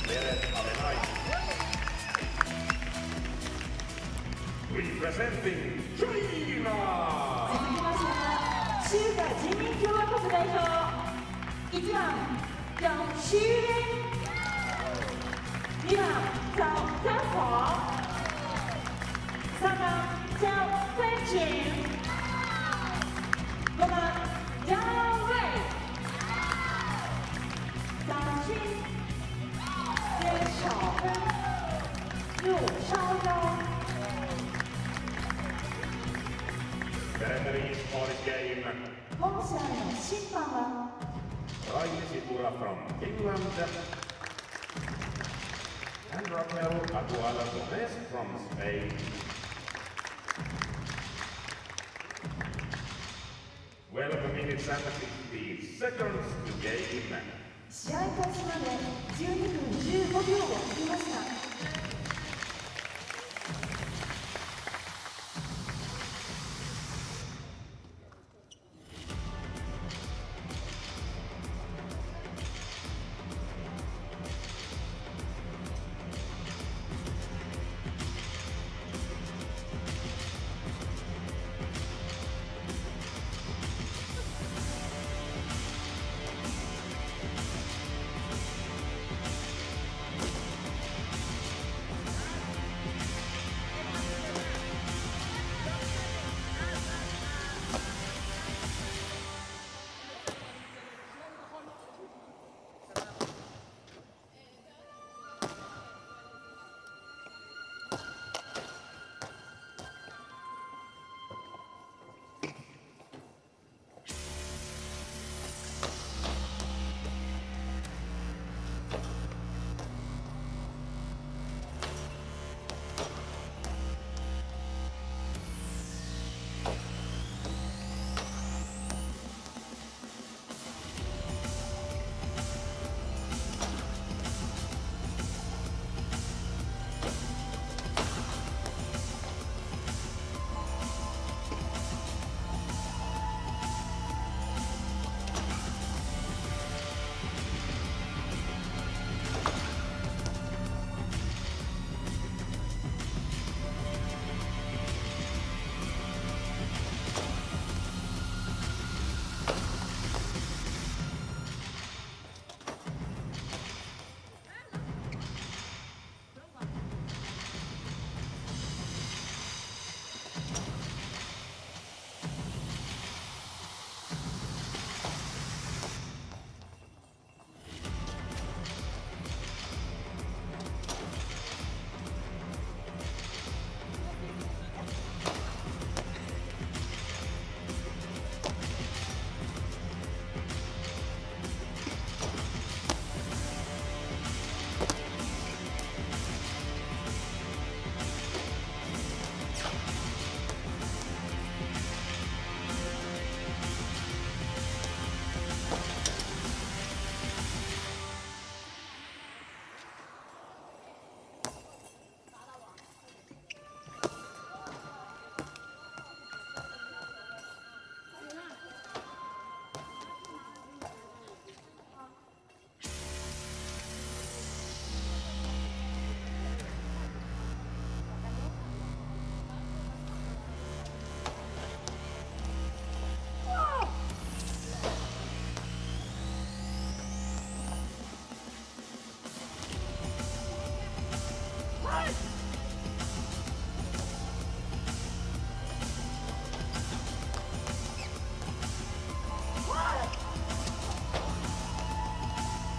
Beret Avenai. Representing China. 続きましては中華人民共和国代表1番楊旭林2番赵丹华3番赵飞群5番杨卫张军薛晓峰陆超优 Referees for this game. 本試合の審判は Raili Sipura from Finland. And Raquel Aguala Gomez from Spain. 12 minutes and 60 seconds to game. 試合開始まで12分15秒を切りました。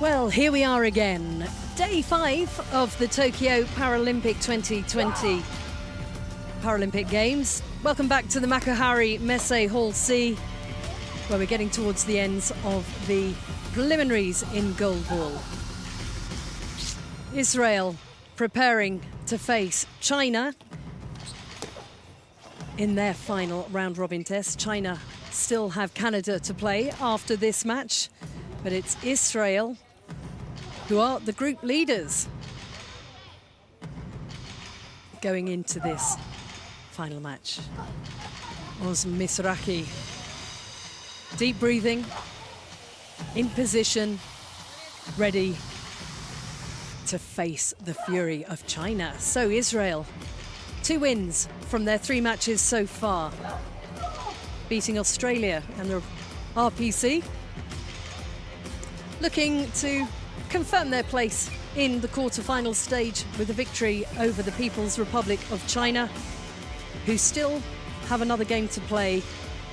Well, here we are again. Day 5 of the Tokyo Paralympic 2020 Paralympic Games. Welcome back to the Makuhari Messe Hall C, where we're getting towards the ends of the preliminaries in goalball. Israel preparing to face China in their final round-robin test. China still have Canada to play after this match, but it's Israel who are the group leaders going into this final match. Oz Mizrahi, deep breathing, in position, ready to face the fury of China. So Israel, 2 wins from their 3 matches so far, beating Australia and the RPC, looking to confirm their place in the quarter-final stage with a victory over the People's Republic of China, who still have another game to play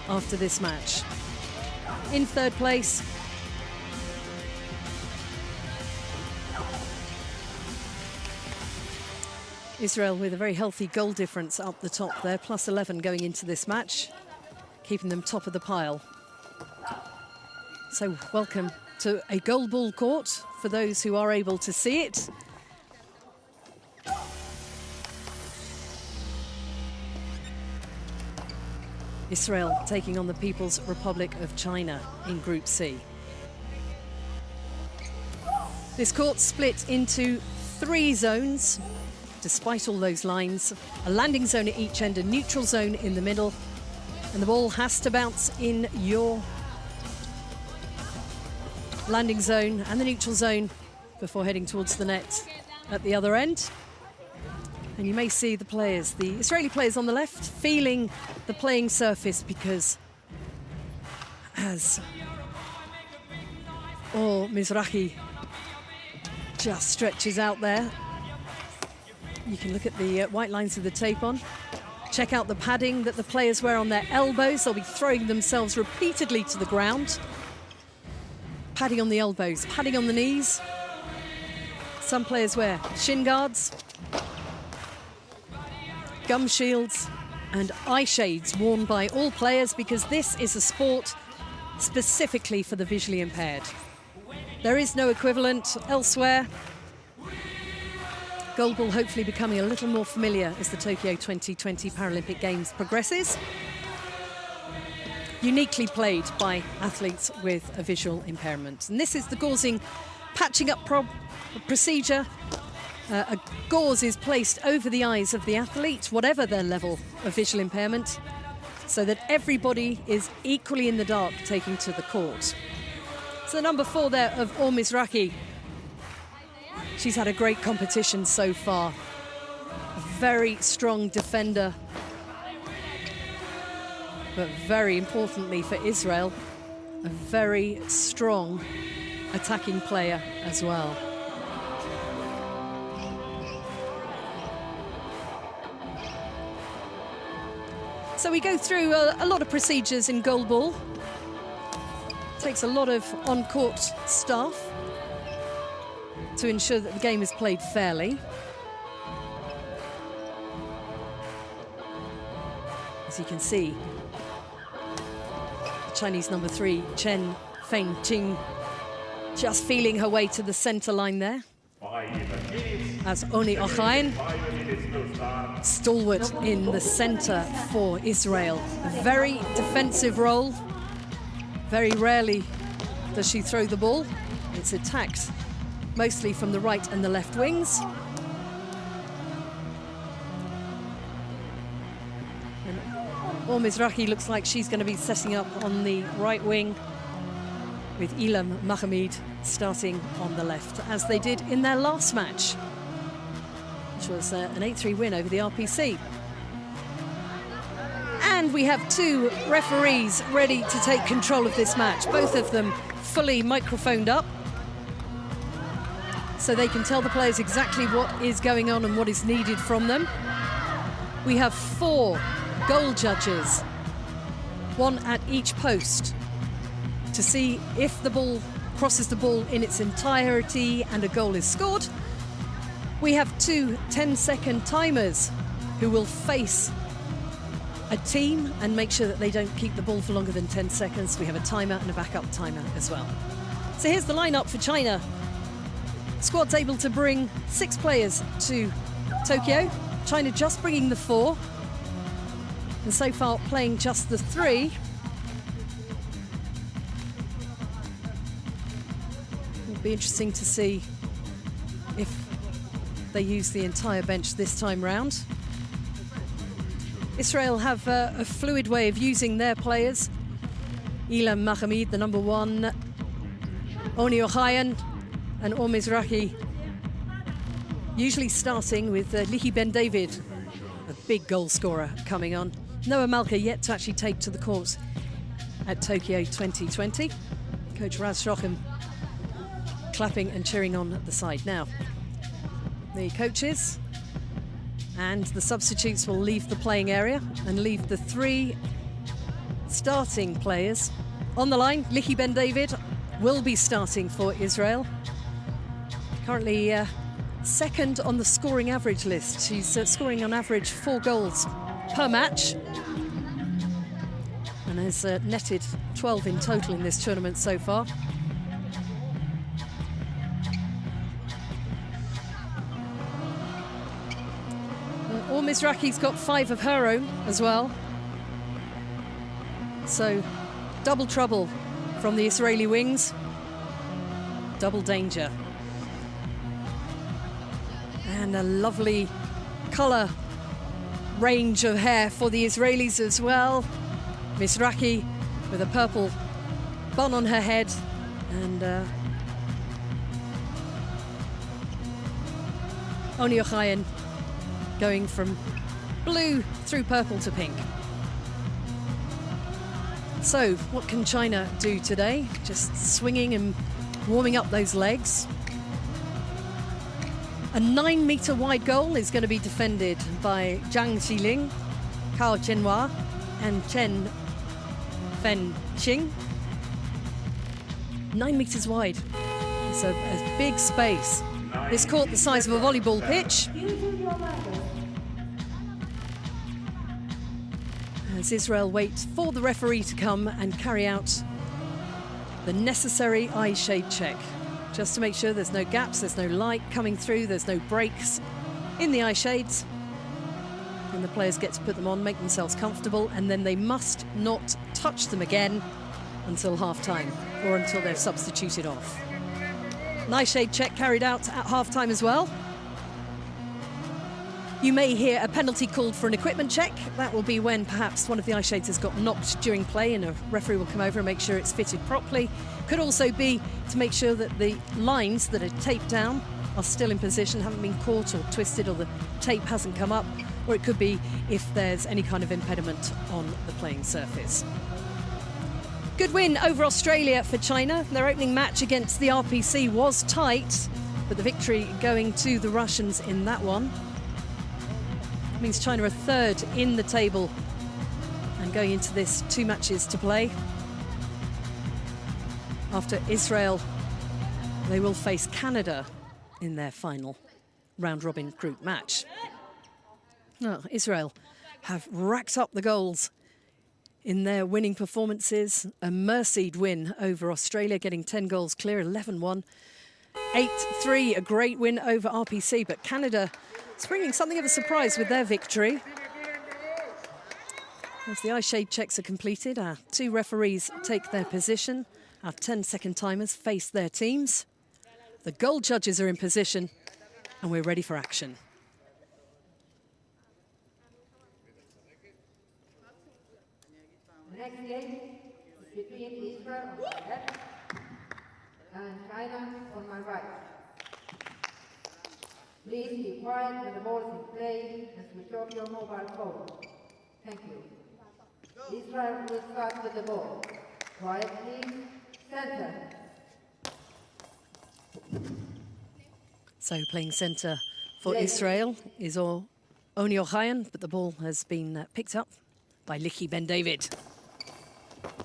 after this match. In 3rd place, Israel with a very healthy goal difference up the top there, plus 11 going into this match, keeping them top of the pile. So welcome to a goalball court for those who are able to see it. Israel taking on the People's Republic of China in Group C. This court split into 3 zones, despite all those lines. A landing zone at each end, a neutral zone in the middle, and the ball has to bounce in your landing zone and the neutral zone before heading towards the net at the other end. And you may see the players, the Israeli players on the left, feeling the playing surface, because as Mizrahi just stretches out there, you can look at the white lines of the tape on. Check out the padding that the players wear on their elbows. They'll be throwing themselves repeatedly to the ground. Padding on the elbows, padding on the knees. Some players wear shin guards, gum shields and eye shades worn by all players, because this is a sport specifically for the visually impaired. There is no equivalent elsewhere. Goalball hopefully becoming a little more familiar as the Tokyo 2020 Paralympic Games progresses. Uniquely played by athletes with a visual impairment. And this is the gauzing patching up procedure. A gauze is placed over the eyes of the athlete, whatever their level of visual impairment, so that everybody is equally in the dark taking to the court. So the number 4 there of Mizrahi, she's had a great competition so far. A very strong defender, but very importantly for Israel, a very strong attacking player as well. So we go through a lot of procedures in goalball. Takes a lot of on-court staff to ensure that the game is played fairly. As you can see, Chinese number 3, Chen Fengqing, just feeling her way to the centre line there. As Oni Ochain, stalwart in the centre for Israel. A very defensive role. Very rarely does she throw the ball. It's attacked mostly from the right and the left wings. And Mizrahi looks like she's going to be setting up on the right wing, with Ilham Mohamed starting on the left, as they did in their last match, which was an 8-3 win over the RPC. And we have 2 referees ready to take control of this match, both of them fully microphoned up, so they can tell the players exactly what is going on and what is needed from them. We have 4 goal judges, 1 at each post, to see if the ball crosses the ball in its entirety and a goal is scored. We have two 10-second timers who will face a team and make sure that they don't keep the ball for longer than 10 seconds. We have a timer and a backup timer as well. So here's the lineup for China. Squad's able to bring 6 players to Tokyo. China just bringing the 4. And so far playing just the 3. It'll be interesting to see if they use the entire bench this time round. Israel have a fluid way of using their players. Ilham Mohamed, the number 1, Oni Ohayan and Mizrahi, usually starting with Lihi Ben David, a big goal scorer, coming on. Noah Malka yet to actually take to the court at Tokyo 2020. Coach Raz Shockham clapping and cheering on at the side. Now, the coaches and the substitutes will leave the playing area and leave the 3 starting players on the line. Lihi Ben David will be starting for Israel. Currently second on the scoring average list. She's scoring on average 4 goals per match and has netted 12 in total in this tournament so far. Mizrahi's got 5 of her own as well. So double trouble from the Israeli wings. Double danger. And a lovely colour range of hair for the Israelis as well. Mizrahi with a purple bun on her head and Oni Ohayan going from blue through purple to pink. So what can China do today? Just swinging and warming up those legs. A 9-metre wide goal is going to be defended by Zhang Xiling, Cao Jianhua and Chen Fenqing. 9 metres wide. It's a big space. This court the size of a volleyball pitch. As Israel waits for the referee to come and carry out the necessary eye shade check, just to make sure there's no gaps, there's no light coming through, there's no breaks in the eye shades. And the players get to put them on, make themselves comfortable, and then they must not touch them again until half-time or until they're substituted off. An eye shade check carried out at half-time as well. You may hear a penalty called for an equipment check. That will be when perhaps one of the eye shades has got knocked during play and a referee will come over and make sure it's fitted properly. Could also be to make sure that the lines that are taped down are still in position, haven't been caught or twisted, or the tape hasn't come up. Or it could be if there's any kind of impediment on the playing surface. Good win over Australia for China. Their opening match against the RPC was tight, but the victory going to the Russians in that one means China are 3rd in the table and going into this 2 matches to play. After Israel, they will face Canada in their final round-robin group match. Now, Israel have racked up the goals in their winning performances. A mercied win over Australia, getting 10 goals clear, 11-1. 8-3, a great win over RPC, but Canada is bringing something of a surprise with their victory. As the eye shade checks are completed, our 2 referees take their position. Our 10-second timers face their teams. The goal judges are in position, and we're ready for action. The next game is between Israel on my left and China on my right. Please be quiet when the ball is in play and switch off your mobile phone. Thank you. Israel will start with the ball. Quiet, please. Center. So playing centre for Israel is Oni Ohayan, but the ball has been picked up by Lihi Ben David.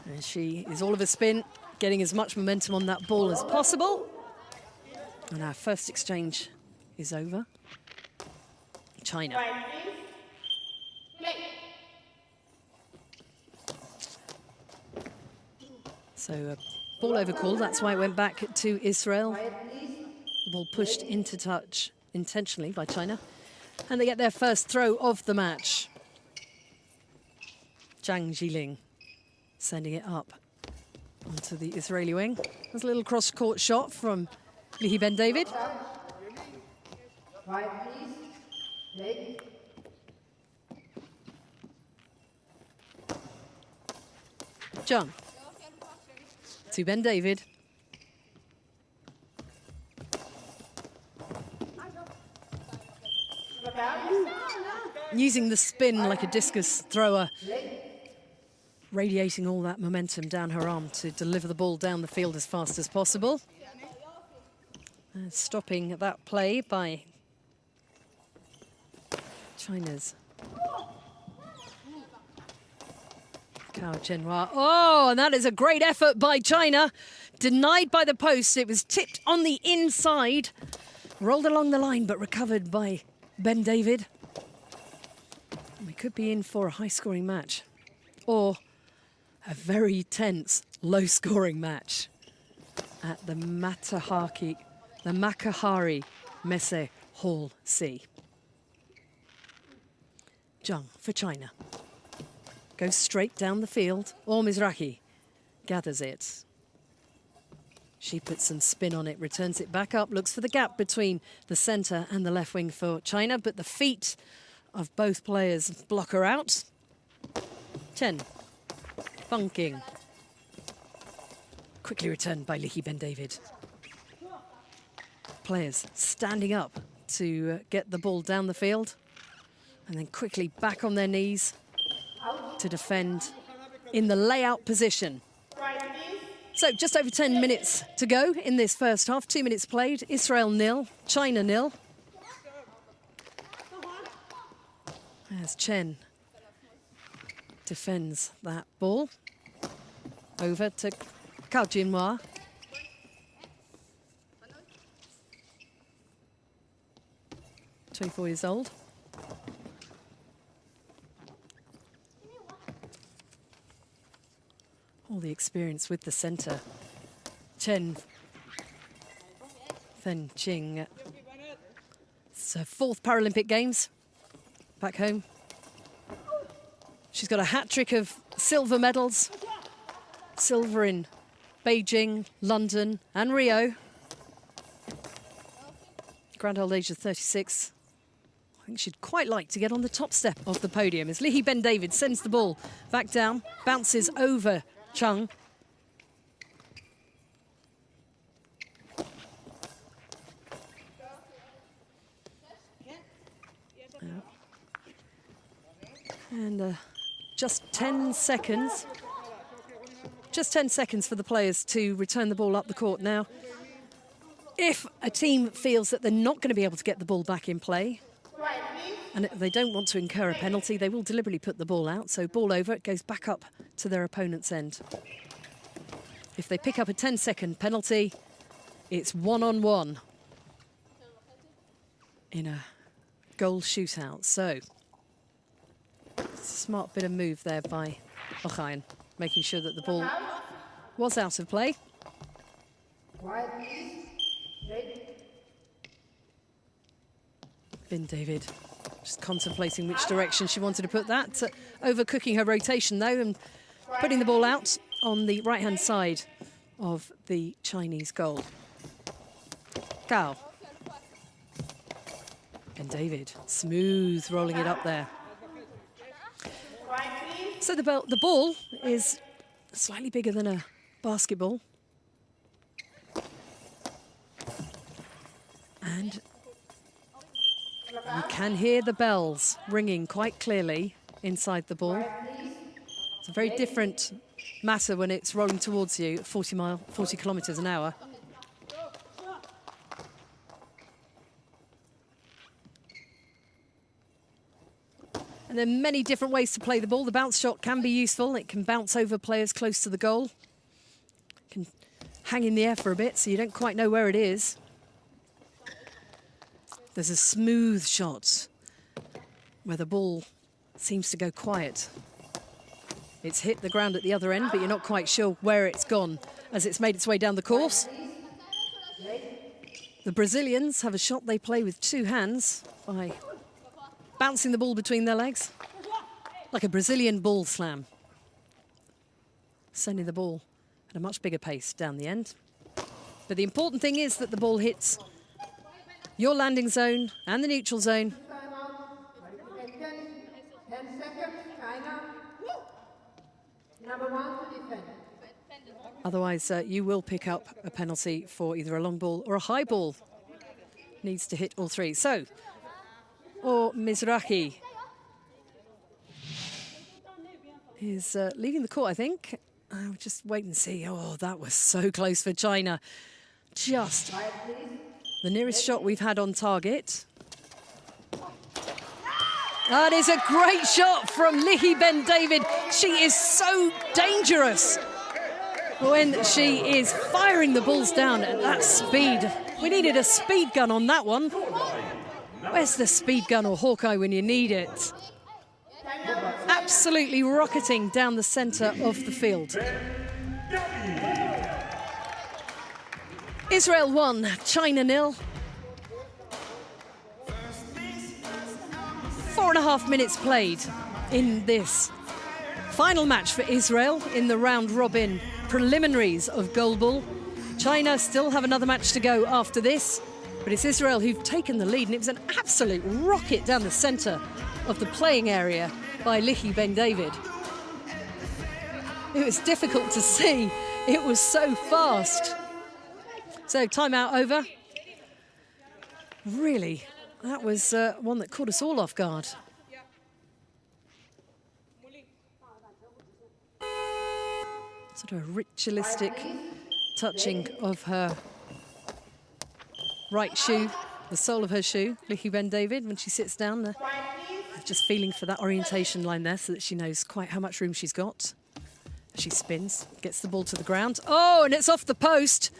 And she is all of a spin, getting as much momentum on that ball as possible. And our first exchange is over. China. So a ball over call, that's why it went back to Israel. The ball pushed into touch intentionally by China. And they get their first throw of the match. Zhang Jiling sending it up onto the Israeli wing. There's a little cross-court shot from Lihi Ben David. Zhang to Ben David. Using the spin like a discus thrower, radiating all that momentum down her arm to deliver the ball down the field as fast as possible. Stopping that play by China's Cao Chenhua. Oh, and that is a great effort by China. Denied by the post. It was tipped on the inside. Rolled along the line, but recovered by Ben David. We could be in for a high-scoring match. Or a very tense, low-scoring match at the Makahari Messe Hall C. Zhang for China. Goes straight down the field. Or Mizrahi gathers it. She puts some spin on it, returns it back up, looks for the gap between the centre and the left wing for China, but the feet of both players block her out. Chen, bunking. Quickly returned by Lihi Ben David. Players standing up to get the ball down the field and then quickly back on their knees to defend in the layout position. So just over 10 minutes to go in this first half. 2 minutes played. Israel 0, China 0. As Chen defends that ball. Over to Cao Jinhua. .24 years old. All the experience with the centre. Chen Fenqing. It's her 4th Paralympic Games back home. She's got a hat-trick of silver medals. Silver in Beijing, London and Rio. Grand old age of 36. I think she'd quite like to get on the top step of the podium as Lihi Ben David sends the ball back down, bounces over Chung. And just 10 seconds. Just 10 seconds for the players to return the ball up the court now. If a team feels that they're not going to be able to get the ball back in play, and they don't want to incur a penalty, they will deliberately put the ball out. So ball over, it goes back up to their opponent's end. If they pick up a 10-second penalty, it's 1-on-1 in a goal shootout. So it's a smart bit of move there by Ochayan, making sure that the ball was out of play. Ben David just contemplating which direction she wanted to put that. Overcooking her rotation though and putting the ball out on the right-hand side of the Chinese goal. Gao. Ben David, smooth rolling it up there. So the ball is slightly bigger than a basketball. And you can hear the bells ringing quite clearly inside the ball. It's a very different matter when it's rolling towards you at 40 kilometers an hour. And there are many different ways to play the ball. The bounce shot can be useful. It can bounce over players close to the goal. Can hang in the air for a bit, so you don't quite know where it is. There's a smooth shot where the ball seems to go quiet. It's hit the ground at the other end, but you're not quite sure where it's gone as it's made its way down the course. The Brazilians have a shot they play with two hands by bouncing the ball between their legs, like a Brazilian ball slam, sending the ball at a much bigger pace down the end. But the important thing is that the ball hits your landing zone and the neutral zone. 10 seconds, China. Number 1 to defend. Otherwise, you will pick up a penalty for either a long ball or a high ball. Needs to hit all three. So, or Mizrahi is leaving the court, I think. I'll just wait and see. Oh, that was so close for China. Just the nearest shot we've had on target. That is a great shot from Lihi Ben David. She is so dangerous when she is firing the balls down at that speed. We needed a speed gun on that one. Where's the speed gun or Hawkeye when you need it? Absolutely rocketing down the centre of the field. Israel 1, China 0. 4.5 minutes played in this final match for Israel in the round-robin preliminaries of Goalball. China still have another match to go after this, but it's Israel who've taken the lead, and it was an absolute rocket down the centre of the playing area by Lihi Ben David. It was difficult to see. It was so fast. So timeout over. Really, that was one that caught us all off guard. Sort of a ritualistic touching of her right shoe, the sole of her shoe, Lihi Ben David, when she sits down there. Just feeling for that orientation line there so that she knows quite how much room she's got. She spins, gets the ball to the ground. Oh, and it's off the post.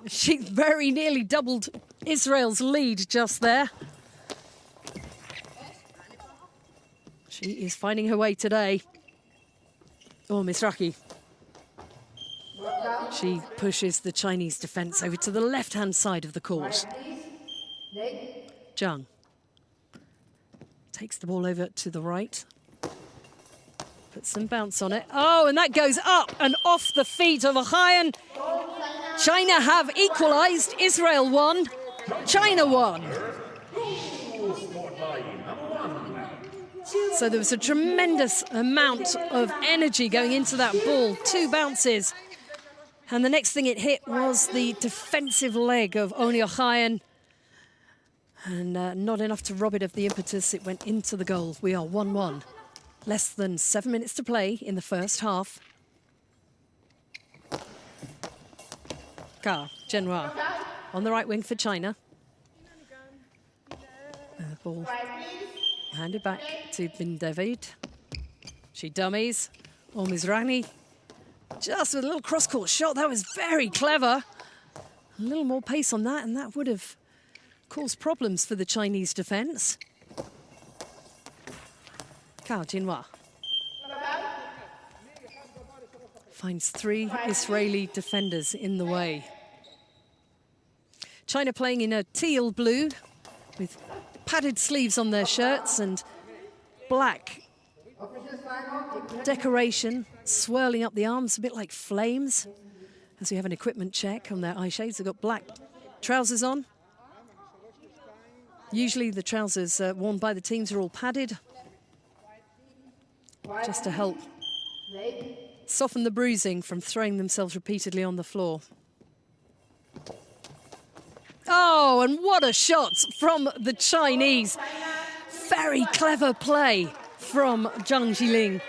She very nearly doubled Israel's lead just there. She is finding her way today. Oh, Mizrahi. She pushes the Chinese defence over to the left-hand side of the court. Zhang takes the ball over to the right. Puts some bounce on it. Oh, and that goes up and off the feet of Ohayan. China have equalised. Israel 1, China 1. So there was a tremendous amount of energy going into that ball. 2 bounces. And the next thing it hit was the defensive leg of Oni Ohayan. And not enough to rob it of the impetus. It went into the goal. We are 1-1. Less than 7 minutes to play in the first half. Ka Zhenhua on the right wing for China. The ball handed back to Ben David. She dummies. Or Mizrahi. Just with a little cross-court shot. That was very clever. A little more pace on that, and that would have caused problems for the Chinese defence. Ka Zhenhua finds 3 Israeli defenders in the way. China playing in a teal blue with padded sleeves on their shirts and black decoration swirling up the arms, a bit like flames. As we have an equipment check on their eye shades, they've got black trousers on. Usually the trousers worn by the teams are all padded, just to help soften the bruising from throwing themselves repeatedly on the floor. Oh, and what a shot from the Chinese. Very clever play from Zhang Jiling.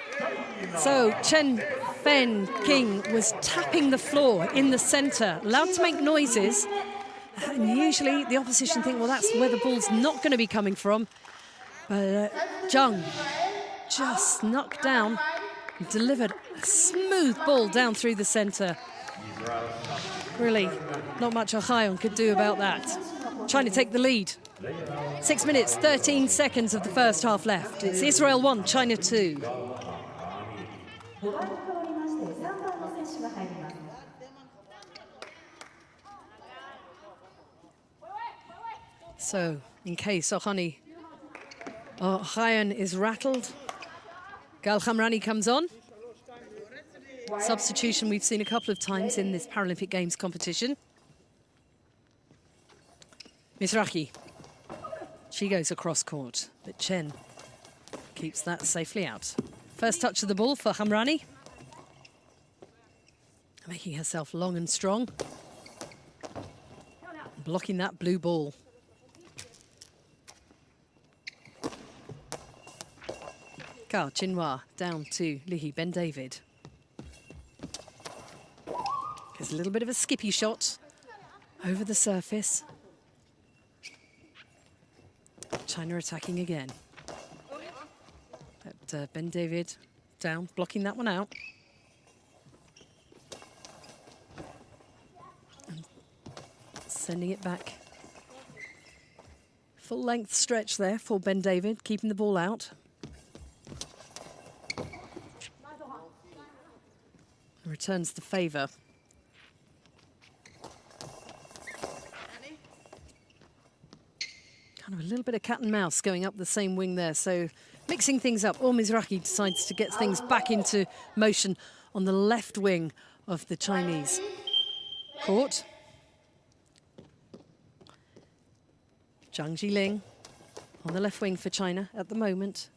So Chen Fen King was tapping the floor in the centre, allowed to make noises. And usually the opposition think, well, that's where the ball's not going to be coming from. But Zhang just knocked down and delivered a smooth ball down through the centre. Israel substitute. Really, not much Ohayon could do about that. Trying to take the lead. 6 minutes, 13 seconds of the first half left. It's Israel 1, China 2. 5番に変わりまして3番の選手が入ります。So, in case Ohayon is rattled, Gal Khamrani comes on. Substitution we've seen a couple of times in this Paralympic Games competition. Mizrahi. She goes across court, but Chen keeps that safely out. First touch of the ball for Khamrani. Making herself long and strong. Blocking that blue ball. Kao Chinwa down to Lihi Ben David. There's a little bit of a skippy shot over the surface. China attacking again. But Ben David down, blocking that one out. And sending it back. Full length stretch there for Ben David, keeping the ball out. Returns the favour. Kind of a little bit of cat and mouse going up the same wing there. So mixing things up. Mizrahi decides to get things back into motion on the left wing of the Chinese court. Zhang Jiling on the left wing for China at the moment.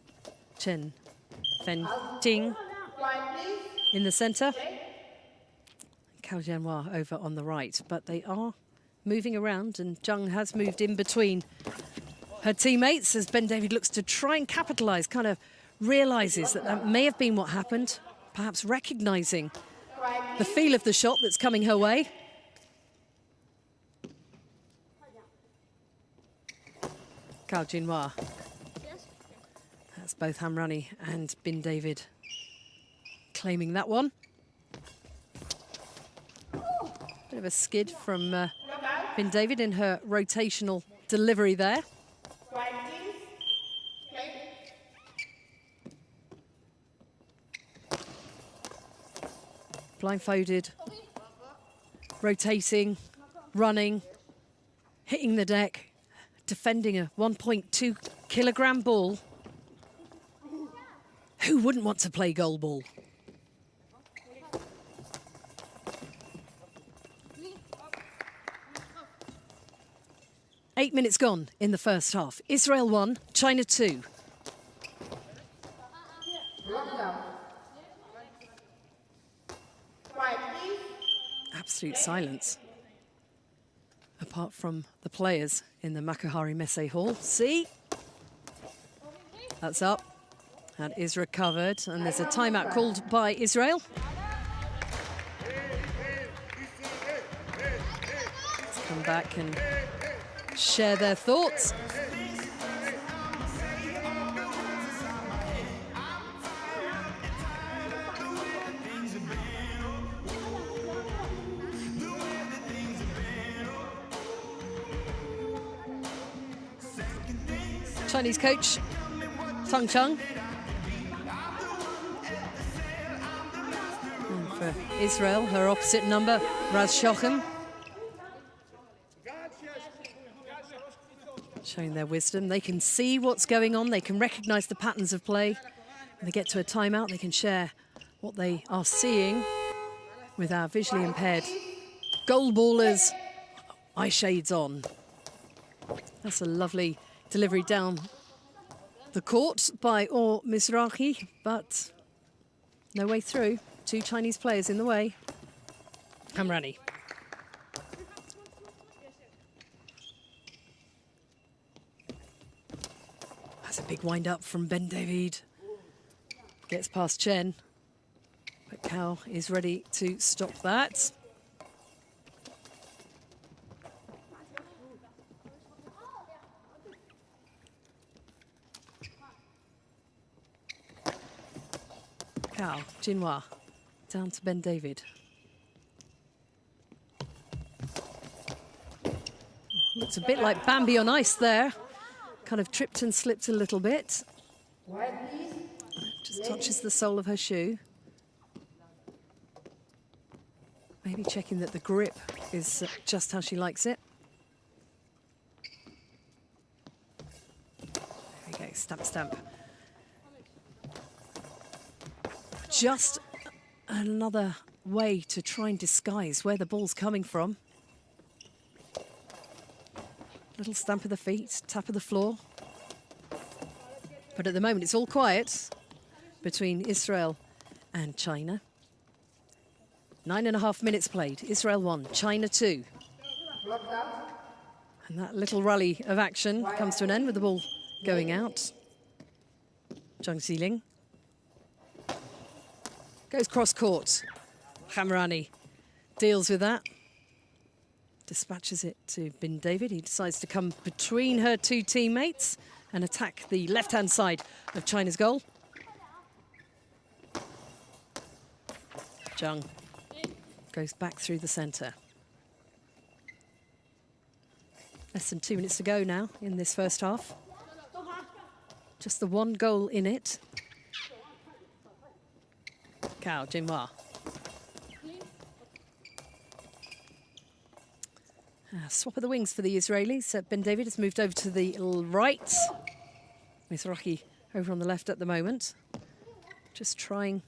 Chen Fen Ting in the centre. Cao Jianhua over on the right, but they are moving around, and Zhang has moved in between her teammates as Ben David looks to try and capitalise, kind of realises that that may have been what happened, perhaps recognising the feel of the shot that's coming her way. Cao Jianhua. That's both Khamrani and Ben David claiming that one. Bit of a skid from Ben David in her rotational delivery there. Blindfolded, rotating, running, hitting the deck, defending a 1.2 kilogram ball. Who wouldn't want to play goalball? Eight minutes gone in the first half. Israel 1, China 2. Absolute silence. Apart from the players in the Makuhari Messe Hall. See? That's up. That is recovered. And there's a timeout called by Israel. Let's come back and share their thoughts. Chinese coach Tang Chung. And for Israel, her opposite number, Raz Shochem. Showing their wisdom. They can see what's going on. They can recognise the patterns of play. When they get to a timeout, they can share what they are seeing with our visually impaired goalballers. Eye shades on. That's a lovely delivery down the court by Mizrahi, but no way through. Two Chinese players in the way. Khamrani. That's a big wind up from Ben David. Gets past Chen, but Cao is ready to stop that. Cao Jianhua down to Ben David. It's a bit like Bambi on ice there. Kind of tripped and slipped a little bit. Quiet, please. Just touches the sole of her shoe. Maybe checking that the grip is just how she likes it. There we go, stamp, stamp. Just another way to try and disguise where the ball's coming from. Little stamp of the feet, tap of the floor. But at the moment it's all quiet between Israel and China. 9.5 minutes played. Israel 1, China 2. And that little rally of action comes to an end with the ball going out. Zhang Xiling goes cross court. Khamrani deals with that. Dispatches it to Bin David. He decides to come between her two teammates and attack the left-hand side of China's goal. Zhang goes back through the centre. Less than 2 minutes to go now in this first half. Just the one goal in it. Cao Jinhua. Swap of the wings for the Israelis. Ben David has moved over to the right. Mizrahi over on the left at the moment. Just trying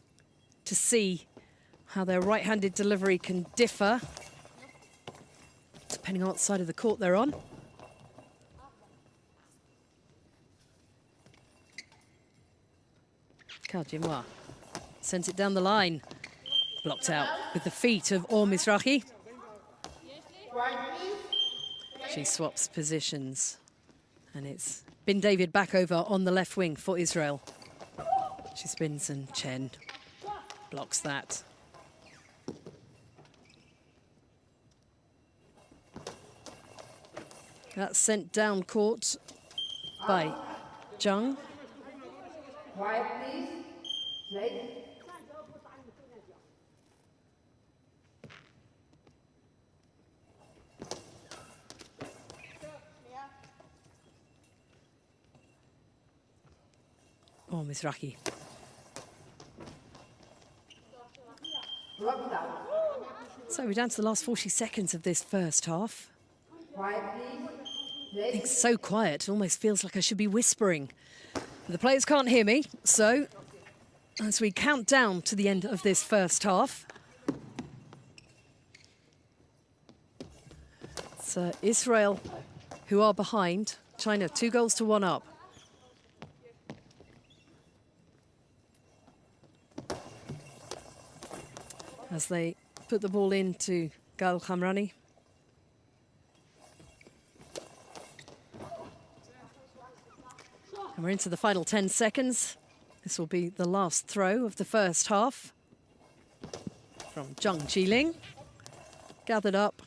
to see how their right-handed delivery can differ depending on what side of the court they're on. Cao Jinhua sends it down the line. Blocked out with the feet of Mizrahi. She swaps positions. And it's Bin David back over on the left wing for Israel. She spins and Chen blocks that. That's sent down court by Zhang. Quiet, please. Play. Mizrahi. So we're down to the last 40 seconds of this first half. Quiet, please. It's so quiet, it almost feels like I should be whispering. The players can't hear me, so as we count down to the end of this first half, it's Israel who are behind. China 2 goals to 1 up. As they put the ball into Gal Khamrani. And we're into the final 10 seconds. This will be the last throw of the first half. From Zhang Xiling. Gathered up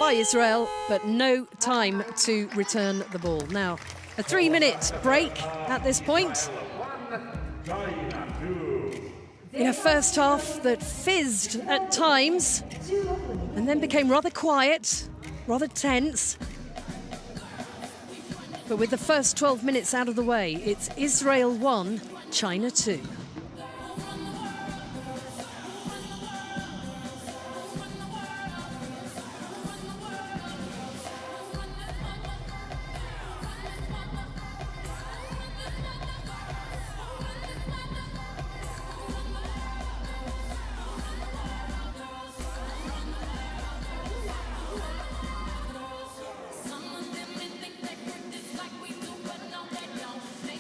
by Israel, but no time to return the ball. Now, a 3-minute break at this point. In a first half that fizzed at times and then became rather quiet, rather tense. But with the first 12 minutes out of the way, it's Israel 1, China 2.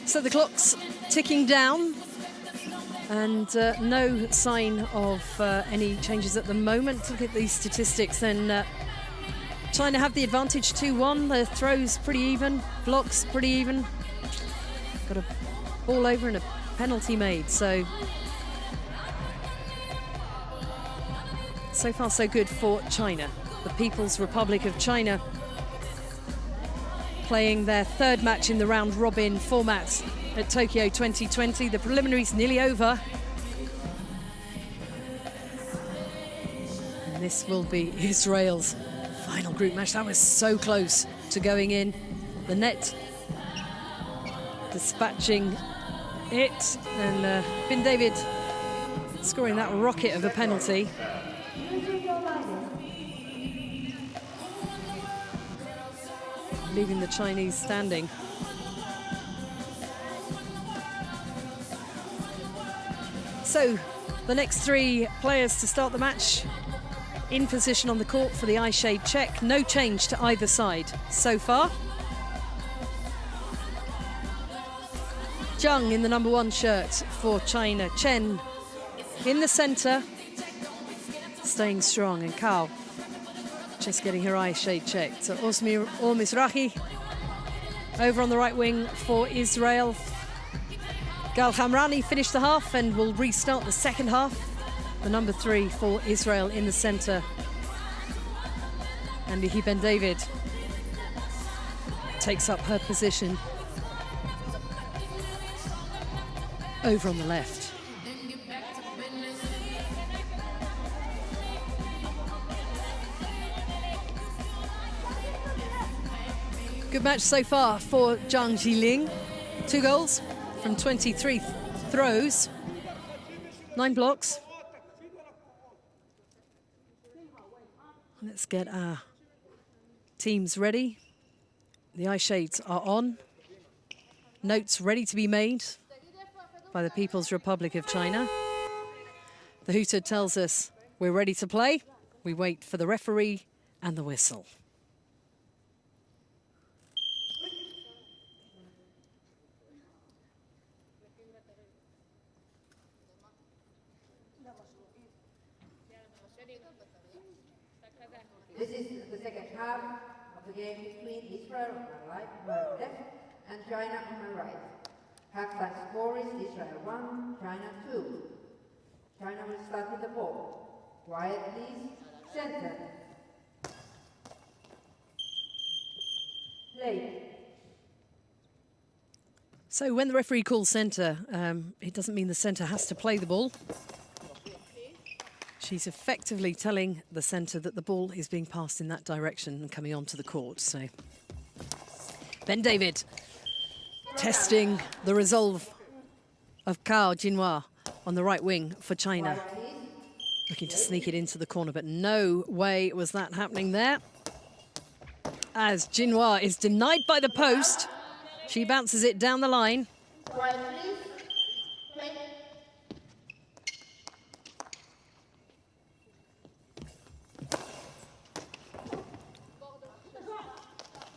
So the clock's ticking down and no sign of any changes at the moment. Look at these statistics then. China have the advantage 2-1. The throws pretty even, blocks pretty even. Got a ball over and a penalty made. So far so good for China. The People's Republic of China playing their third match in the round robin format at Tokyo 2020. The preliminaries nearly over. And this will be Israel's final group match. That was so close to going in. The net dispatching it, and Ben David scoring that rocket of a penalty. Leaving the Chinese standing. So, the next three players to start the match in position on the court for the eye shade check. No change to either side so far. Zhang in the number 1 shirt for China. Chen in the centre, staying strong, and Kao just getting her eye shade checked. So Mizrahi over on the right wing for Israel. Gal Hamrani finished the half and will restart the second half. The number 3 for Israel in the centre. And Lihi Ben David takes up her position over on the left. Good match so far for Zhang Jiling. 2 goals from 23 throws, 9 blocks. Let's get our teams ready. The eye shades are on. Notes ready to be made by the People's Republic of China. The hooter tells us we're ready to play. We wait for the referee and the whistle. This is the second half of the game between Israel on my left and China on my right. Halftime score is Israel 1, China 2. China will start with the ball. Quiet, please. Center. Play. So when the referee calls centre, it doesn't mean the centre has to play the ball. She's effectively telling the centre that the ball is being passed in that direction and coming onto the court. So Ben David testing the resolve of Cao Jinhua on the right wing for China. Looking to sneak it into the corner, but no way was that happening there. As Jinhua is denied by the post, she bounces it down the line.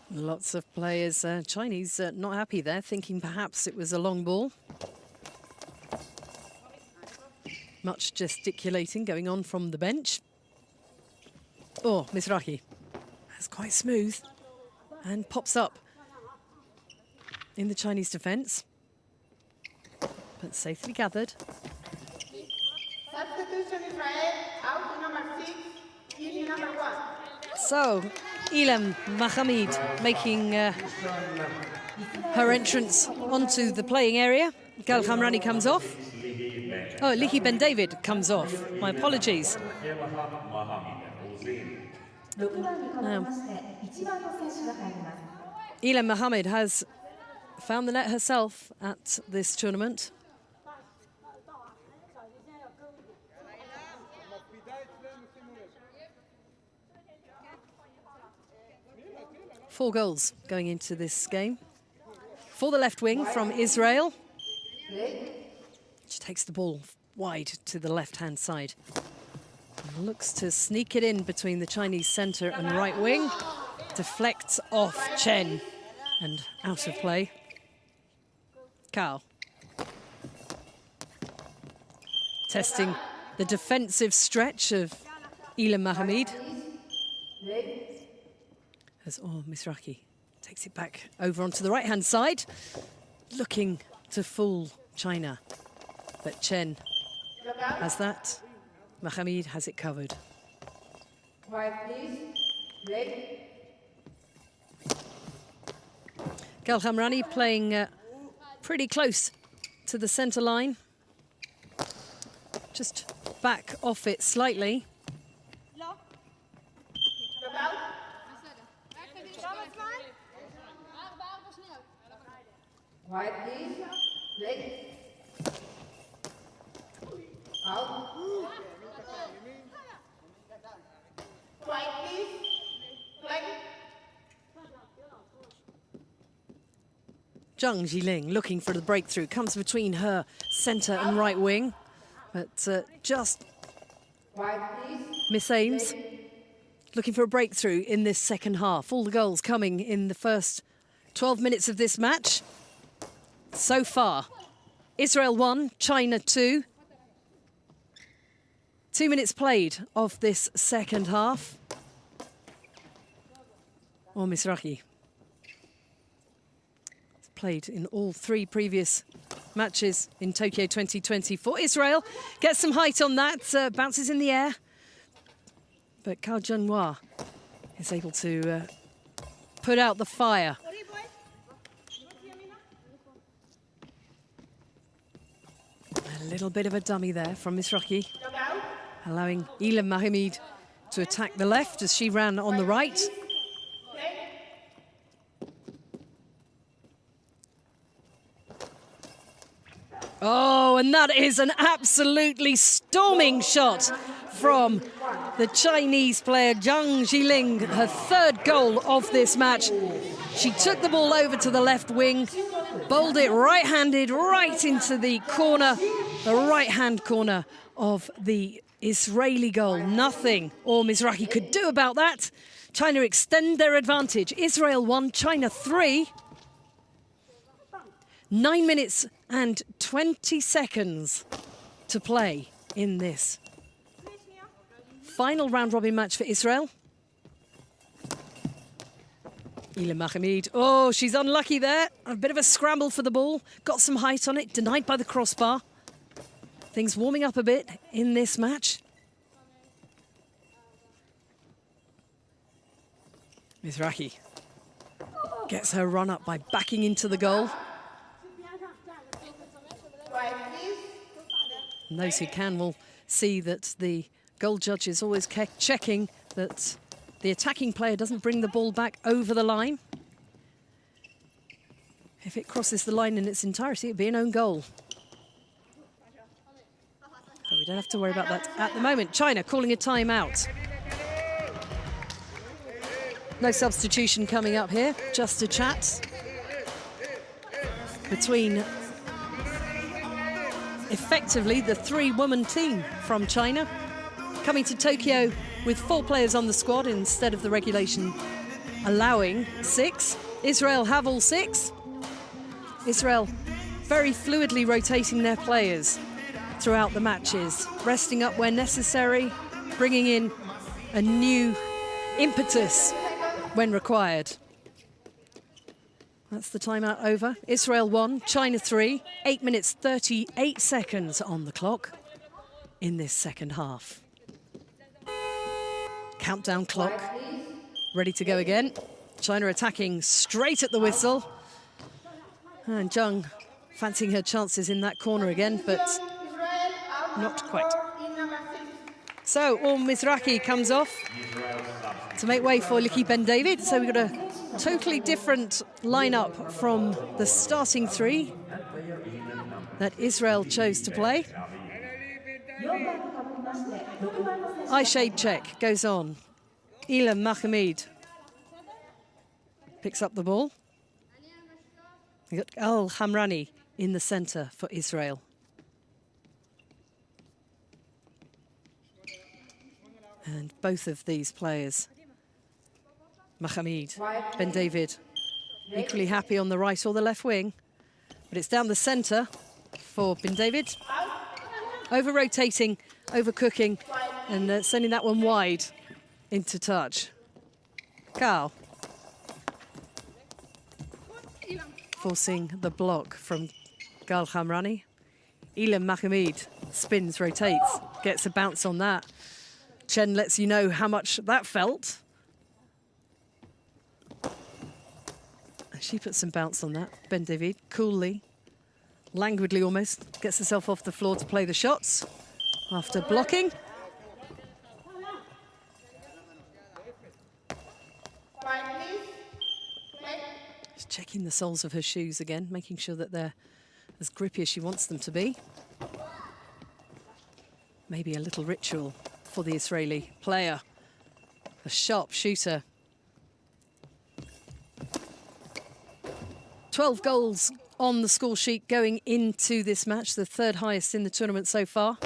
Lots of players, Chinese, not happy there, thinking perhaps it was a long ball. Much gesticulating going on from the bench. Oh, Mizrahi. That's quite smooth and pops up in the Chinese defence, but safely gathered. Substitution Israel, out to number 6, in number 1. So, Ilham Mohammed making her entrance onto the playing area. Gal Hamrani comes off. Oh, Lihi Ben David comes off. My apologies. Ilham Mohammed has found the net herself at this tournament. Four goals going into this game. For the left wing from Israel. She takes the ball wide to the left-hand side. And looks to sneak it in between the Chinese centre and right wing. Deflects off Chen and out of play. Cao. Testing the defensive stretch of Ilham Mohammed. As Mizrahi takes it back over onto the right-hand side, looking to fool China. But Chen has that. Mohammed has it covered. Quiet, please. Play. Gal Hamrani playing pretty close to the centre line. Just back off it slightly. Quiet, please. Play. Out. Quiet, please. Play. Zhang Jiling looking for the breakthrough, comes between her centre and right wing, but just Quiet, please. Miss Ames looking for a breakthrough in this second half. All the goals coming in the first 12 minutes of this match. So far, Israel 1, China 2. 2 minutes played of this second half. Or Mizrahi. Played in all 3 previous matches in Tokyo 2024. Israel gets some height on that, bounces in the air. But Cao Junhua is able to put out the fire. A little bit of a dummy there from Mizrahi, allowing Ilham Mahmoud to attack the left as she ran on the right. Oh, and that is an absolutely storming shot from the Chinese player Zhang Jiling, her 3rd goal of this match. She took the ball over to the left wing, bowled it right-handed right into the corner, the right-hand corner of the Israeli goal. Nothing all Mizrahi could do about that. China extend their advantage. Israel 1, China 3. 9 minutes and 20 seconds to play in this final round-robin match for Israel. Ilham Mahmoud, oh, she's unlucky there. A bit of a scramble for the ball. Got some height on it, denied by the crossbar. Things warming up a bit in this match. Mizrahi gets her run up by backing into the goal. And those who can will see that the goal judge is always checking that the attacking player doesn't bring the ball back over the line. If it crosses the line in its entirety, it'd be an own goal. But we don't have to worry about that at the moment. China calling a timeout. No substitution coming up here, just a chat between effectively the 3-woman team from China, coming to Tokyo with 4 players on the squad instead of the regulation allowing 6. Israel have all 6. Israel very fluidly rotating their players throughout the matches, resting up where necessary, bringing in a new impetus when required. That's the timeout over. Israel 1, China 3. 8 minutes 38 seconds on the clock in this second half. Countdown clock ready to go again. China attacking straight at the whistle. And Zhang fancying her chances in that corner again, but not quite. So All Mizrahi comes off to make way for Liki Ben David. So we've got a totally different lineup from the starting 3 that Israel chose to play. Eye-shade check goes on. Ilham Mahmoud picks up the ball. We've got Al Hamrani in the centre for Israel. And both of these players, Mahmoud, Ben David, equally happy on the right or the left wing. But it's down the centre for Ben David. Over-rotating, overcooking, and sending that one wide into touch. Cao. Forcing the block from Gal Hamrani. Ilham Mahmoud spins, rotates, gets a bounce on that. Chen lets you know how much that felt. She puts some bounce on that. Ben David, coolly, languidly almost, gets herself off the floor to play the shots after blocking. Checking the soles of her shoes again, making sure that they're as grippy as she wants them to be. Maybe a little ritual for the Israeli player. A sharp shooter. 12 goals on the score sheet going into this match, the third highest in the tournament so far.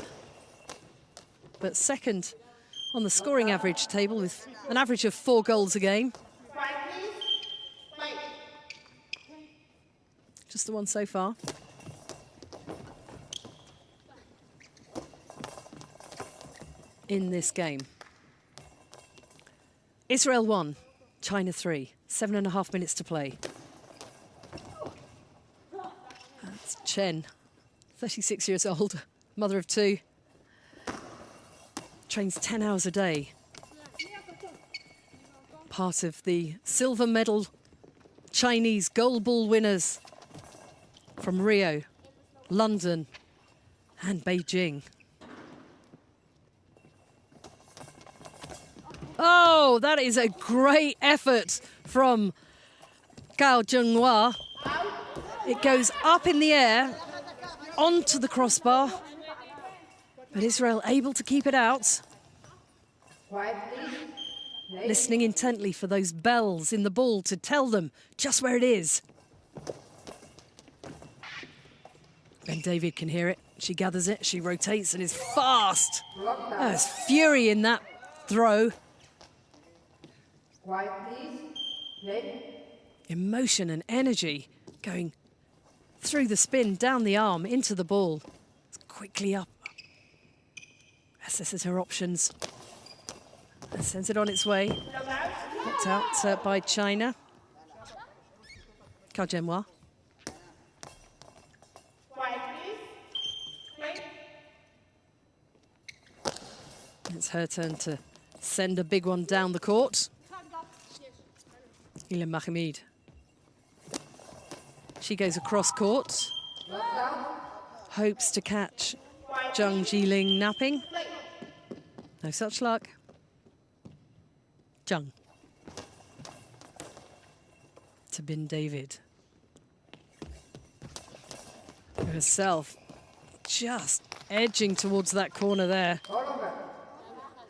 But second on the scoring average table with an average of 4 goals a game. Just the one so far. In this game. Israel 1, China 3, 7.5 minutes to play. That's Chen, 36 years old, mother of 2. Trains 10 hours a day. Part of the silver medal Chinese goalball winners from Rio, London and Beijing. Oh, that is a great effort from Cao Zhenghua. It goes up in the air, onto the crossbar. But Israel able to keep it out. Listening intently for those bells in the ball to tell them just where it is. Ben David can hear it. She gathers it, she rotates and is fast. There's fury in that throw. Emotion and energy going through the spin, down the arm, into the ball. It's quickly up. Assesses her options. And sends it on its way. Knocked out by China. Cao Zhenghua. It's her turn to send a big one down the court. Ilham Mahmoud. She goes across court. Hopes to catch Zhang Jiling napping. No such luck. Zhang. To Ben David. Herself just edging towards that corner there.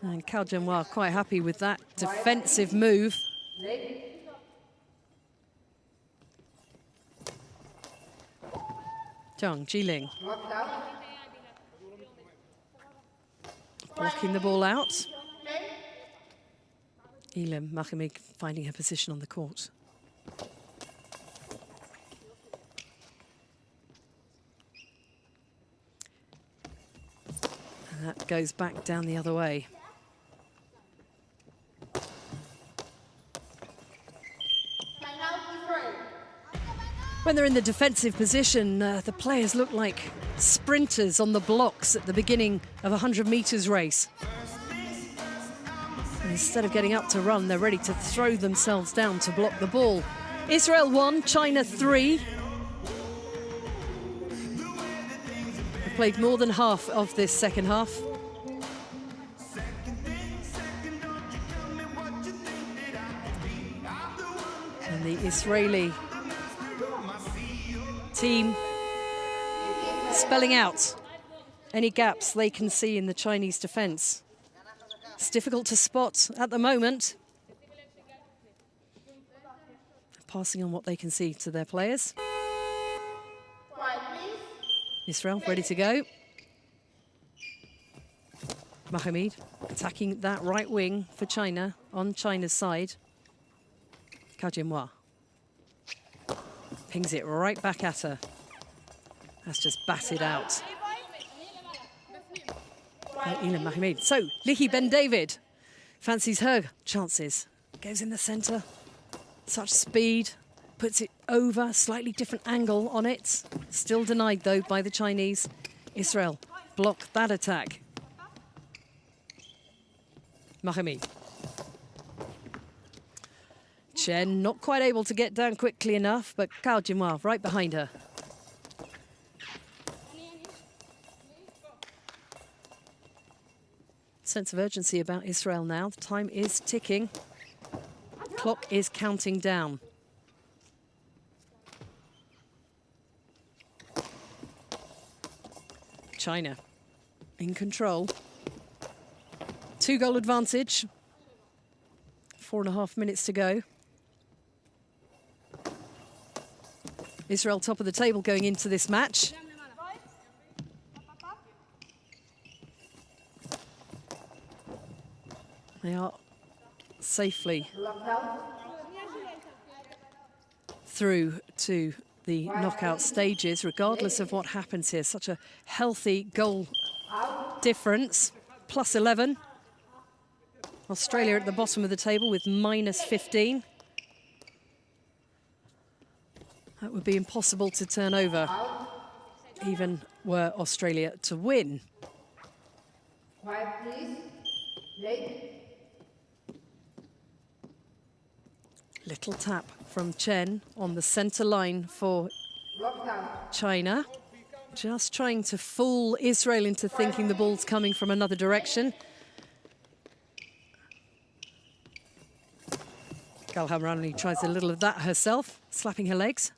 And Cao Zhenghua quite happy with that defensive move. Zhang Jiling. Blocking the ball out. Ilham Mahmoud finding her position on the court. And that goes back down the other way. When they're in the defensive position, the players look like sprinters on the blocks at the beginning of a 100 meters race. And instead of getting up to run, they're ready to throw themselves down to block the ball. Israel 1, China 3. They played more than half of this second half. And the Israeli team spelling out any gaps they can see in the Chinese defense. It's difficult to spot at the moment. Passing on what they can see to their players. Israel ready to go. Mahmoud attacking that right wing for China on China's side. Cao Zhenghua pings it right back at her. That's just batted out by Ilham Mahmoud. So, Lihi Ben David fancies her chances. Goes in the centre. Such speed. Puts it over. Slightly different angle on it. Still denied, though, by the Chinese. Israel block that attack. Mahmoud. Chen not quite able to get down quickly enough, but Cao Zhenghua right behind her. Sense of urgency about Israel now. The time is ticking. Clock is counting down. China in control. 2-goal advantage. 4.5 minutes to go. Israel top of the table going into this match. They are safely through to the knockout stages, regardless of what happens here. Such a healthy goal difference, plus 11. Australia at the bottom of the table with minus 15. That would be impossible to turn over, even were Australia to win. Quiet, please. Late. Little tap from Chen on the center line for China. Just trying to fool Israel into thinking the ball's coming from another direction. Gal Hamrani tries a little of that herself, slapping her legs.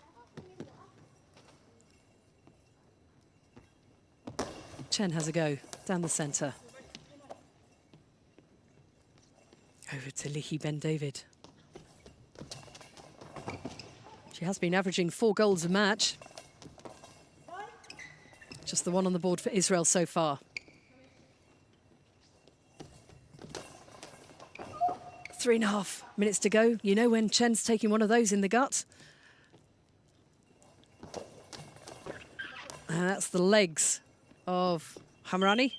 Chen has a go down the center. Over to Lihi Ben David. She has been averaging 4 goals a match. Just the one on the board for Israel so far. 3.5 minutes to go. You know when Chen's taking one of those in the gut. And that's the legs of Hamrani.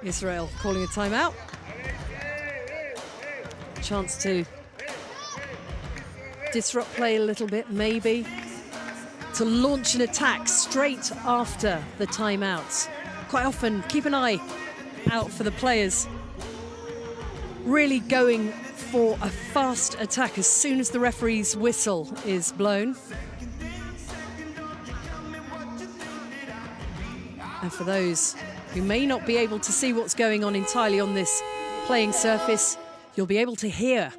Israel calling a timeout. Chance to disrupt play a little bit, maybe. To launch an attack straight after the timeouts. Quite often, keep an eye out for the players really going for a fast attack as soon as the referee's whistle is blown. And for those who may not be able to see what's going on entirely on this playing surface, you'll be able to hear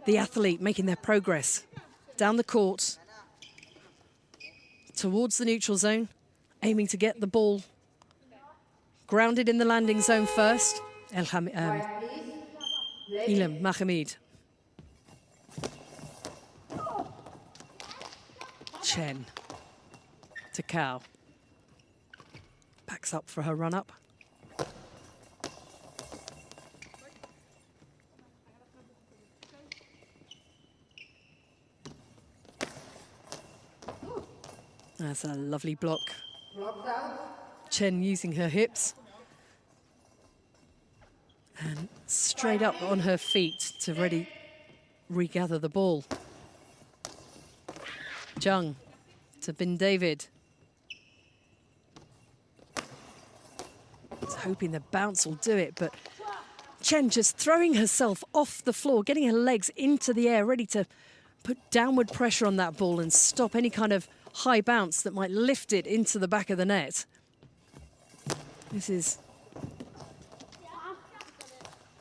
the athlete making their progress down the court towards the neutral zone, aiming to get the ball grounded in the landing zone first. Ilham Mahmoud. Chen to Cao. Backs up for her run-up. That's a lovely block. Chen using her hips. And straight up on her feet to regather the ball. Zhang to Bin David. Just hoping the bounce will do it, but Chen just throwing herself off the floor, getting her legs into the air, ready to put downward pressure on that ball and stop any kind of high bounce that might lift it into the back of the net. This is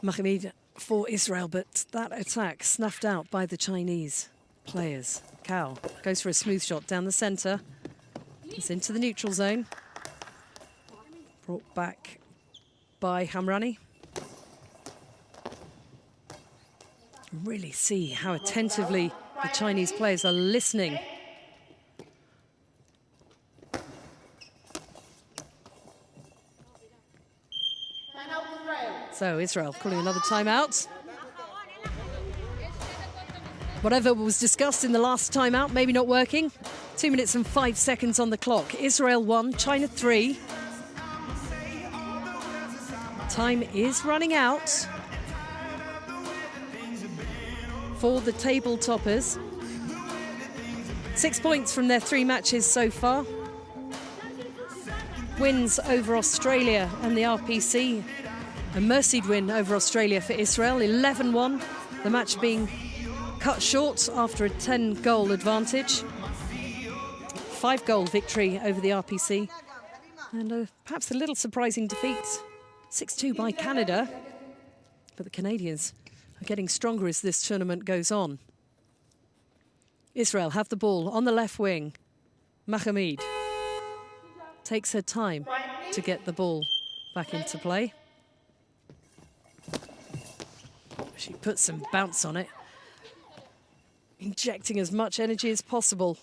Mahmoud for Israel, but that attack snuffed out by the Chinese players. Cao goes for a smooth shot down the centre. It's into the neutral zone. Brought back by Hamrani. Really see how attentively the Chinese players are listening. So Israel calling another timeout. Whatever was discussed in the last timeout, maybe not working. 2 minutes and 5 seconds on the clock. Israel 1, China 3. Time is running out for the table toppers. 6 points from their 3 matches so far. Wins over Australia and the RPC. A mercied win over Australia for Israel, 11-1. The match being cut short after a 10-goal advantage. 5-goal victory over the RPC. And perhaps a little surprising defeat, 6-2 by Canada. But the Canadians are getting stronger as this tournament goes on. Israel have the ball on the left wing. Mahmoud. takes her time to get the ball back into play. She puts some bounce on it, injecting as much energy as possible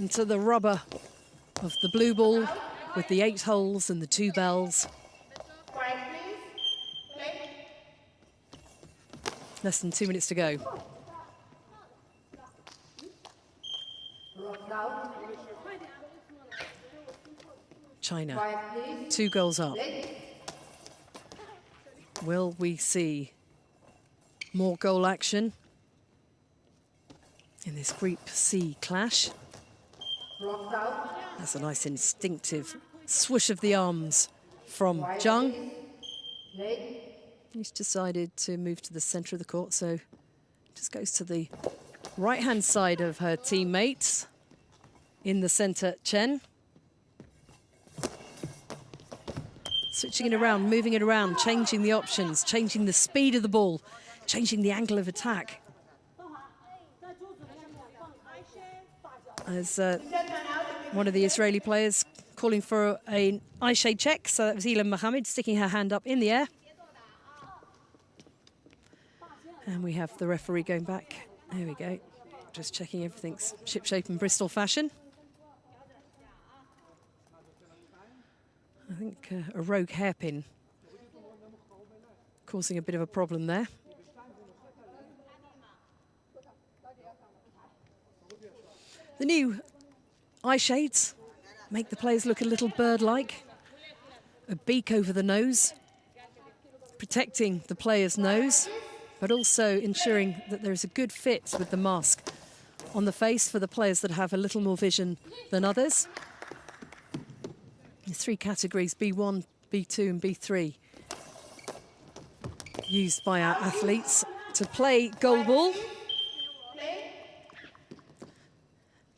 into the rubber of the blue ball with the 8 holes and the 2 bells. Less than 2 minutes to go. China, 2 goals up. Will we see more goal action in this Group C clash? That's a nice instinctive swoosh of the arms from Zhang. He's decided to move to the centre of the court, so just goes to the right-hand side of her teammates. In the centre, Chen. Switching it around, moving it around, changing the options, changing the speed of the ball, changing the angle of attack. As one of the Israeli players calling for an eye shade check, so that was Ilan Mohammed sticking her hand up in the air. And we have the referee going back. There we go. Just checking everything's shipshape and Bristol fashion. I think a rogue hairpin causing a bit of a problem there. The new eye shades make the players look a little bird-like. A beak over the nose, protecting the player's nose, but also ensuring that there is a good fit with the mask on the face for the players that have a little more vision than others. There's 3 categories, B1, B2 and B3, used by our athletes to play goalball.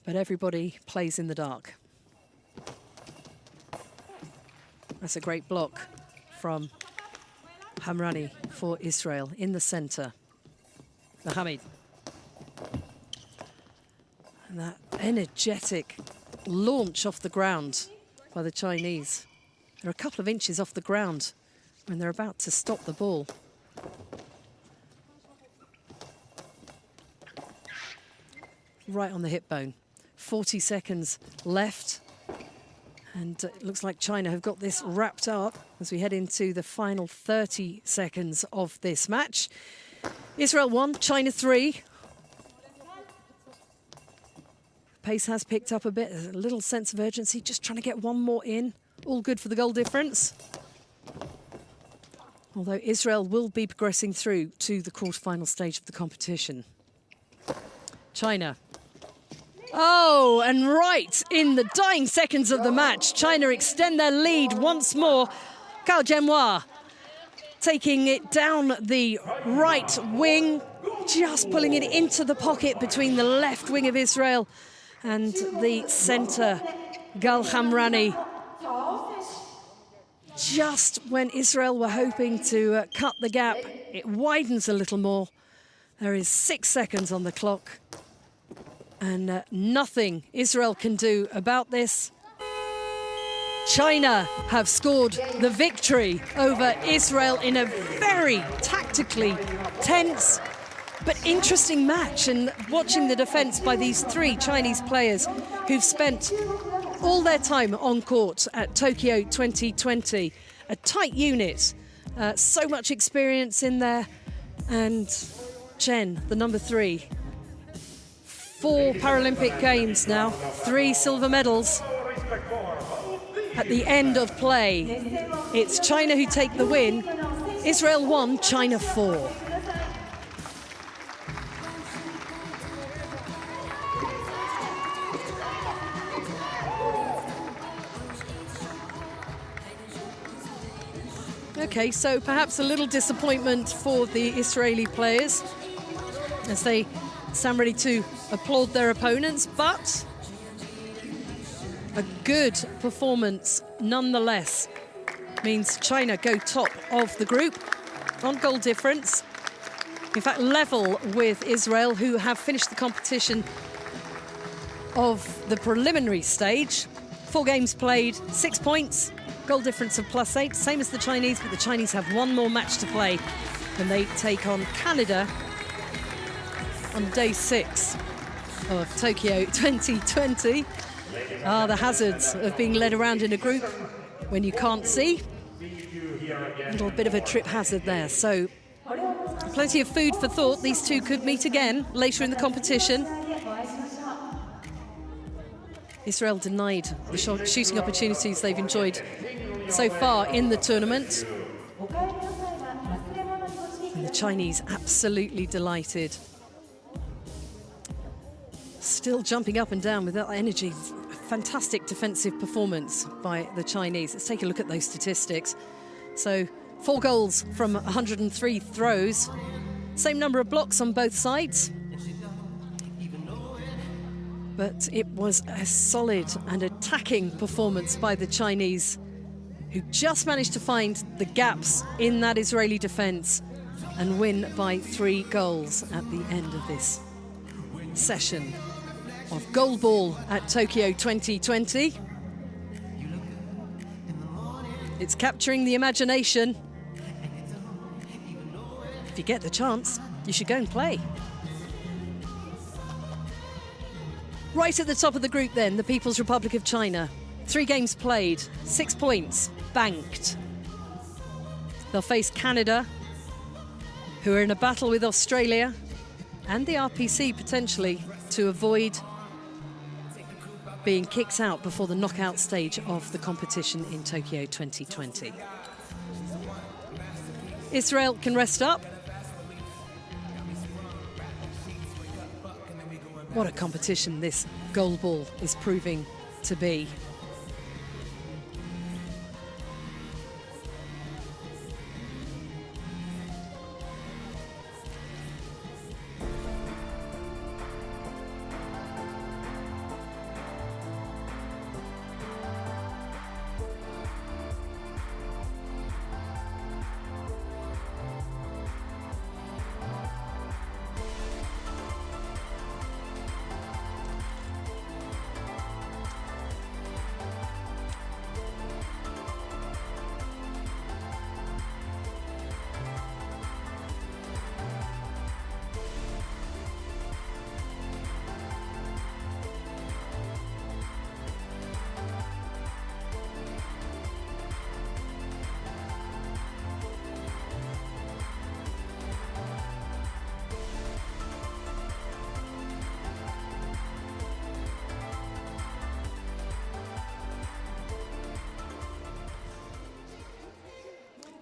But everybody plays in the dark. That's a great block from Hamrani for Israel in the centre. Mohammed. And that energetic launch off the ground by the Chinese. They're a couple of inches off the ground when they're about to stop the ball. Right on the hip bone. 40 seconds left. And it looks like China have got this wrapped up as we head into the final 30 seconds of this match. Israel 1, China 3. Pace has picked up a bit, there's a little sense of urgency, just trying to get one more in. All good for the goal difference. Although Israel will be progressing through to the quarterfinal stage of the competition. China. Oh, and right in the dying seconds of the match, China extend their lead once more. Cao Jianhua taking it down the right wing, just pulling it into the pocket between the left wing of Israel and the centre, Gal Hamrani. Just when Israel were hoping to cut the gap, it widens a little more. There is 6 seconds on the clock. And nothing Israel can do about this. China have scored the victory over Israel in a very tactically tense but interesting match. And watching the defence by these 3 Chinese players who've spent all their time on court at Tokyo 2020. A tight unit, so much experience in there. And Chen, the number 3. 4 Paralympic Games now, 3 silver medals. At the end of play, it's China who take the win. Israel 1, China 4. Okay, so perhaps a little disappointment for the Israeli players as they stand ready to applaud their opponents, but a good performance nonetheless means China go top of the group on goal difference. In fact, level with Israel, who have finished the competition of the preliminary stage 4 games played, 6 points, goal difference of +8, same as the Chinese, but the Chinese have one more match to play when they take on Canada on day 6 of Tokyo 2020. The hazards of being led around in a group when you can't see. A little bit of a trip hazard there. So plenty of food for thought. These two could meet again later in the competition. Israel denied the shooting opportunities they've enjoyed so far in the tournament. And the Chinese absolutely delighted. Still jumping up and down with that energy. Fantastic defensive performance by the Chinese. Let's take a look at those statistics. So 4 goals from 103 throws. Same number of blocks on both sides. But it was a solid and attacking performance by the Chinese, who just managed to find the gaps in that Israeli defense and win by 3 goals at the end of this session of Goalball at Tokyo 2020. It's capturing the imagination. If you get the chance, you should go and play. Right at the top of the group then, the People's Republic of China. 3 games played, 6 points, banked. They'll face Canada, who are in a battle with Australia and the RPC potentially to avoid being kicked out before the knockout stage of the competition in Tokyo 2020. Israel can rest up. What a competition this Goalball is proving to be.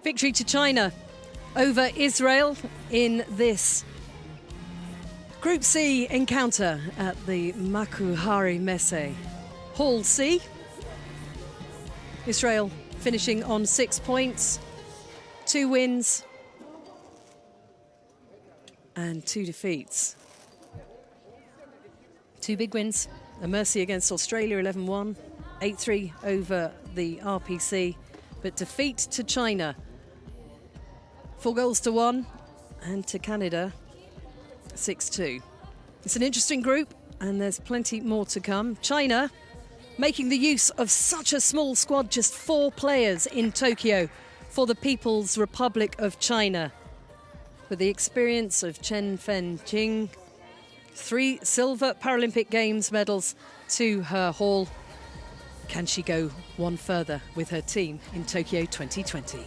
Victory to China over Israel in this Group C encounter at the Makuhari Messe Hall C. Israel finishing on 6 points, 2 wins and 2 defeats. 2 big wins, a mercy against Australia 11-1, 8-3 over the RPC, but defeat to China 4-1, and to Canada 6-2. It's an interesting group and there's plenty more to come. China making the use of such a small squad, just 4 players in Tokyo for the People's Republic of China. With the experience of Chen Fen-jing, 3 silver Paralympic Games medals to her haul. Can she go one further with her team in Tokyo 2020?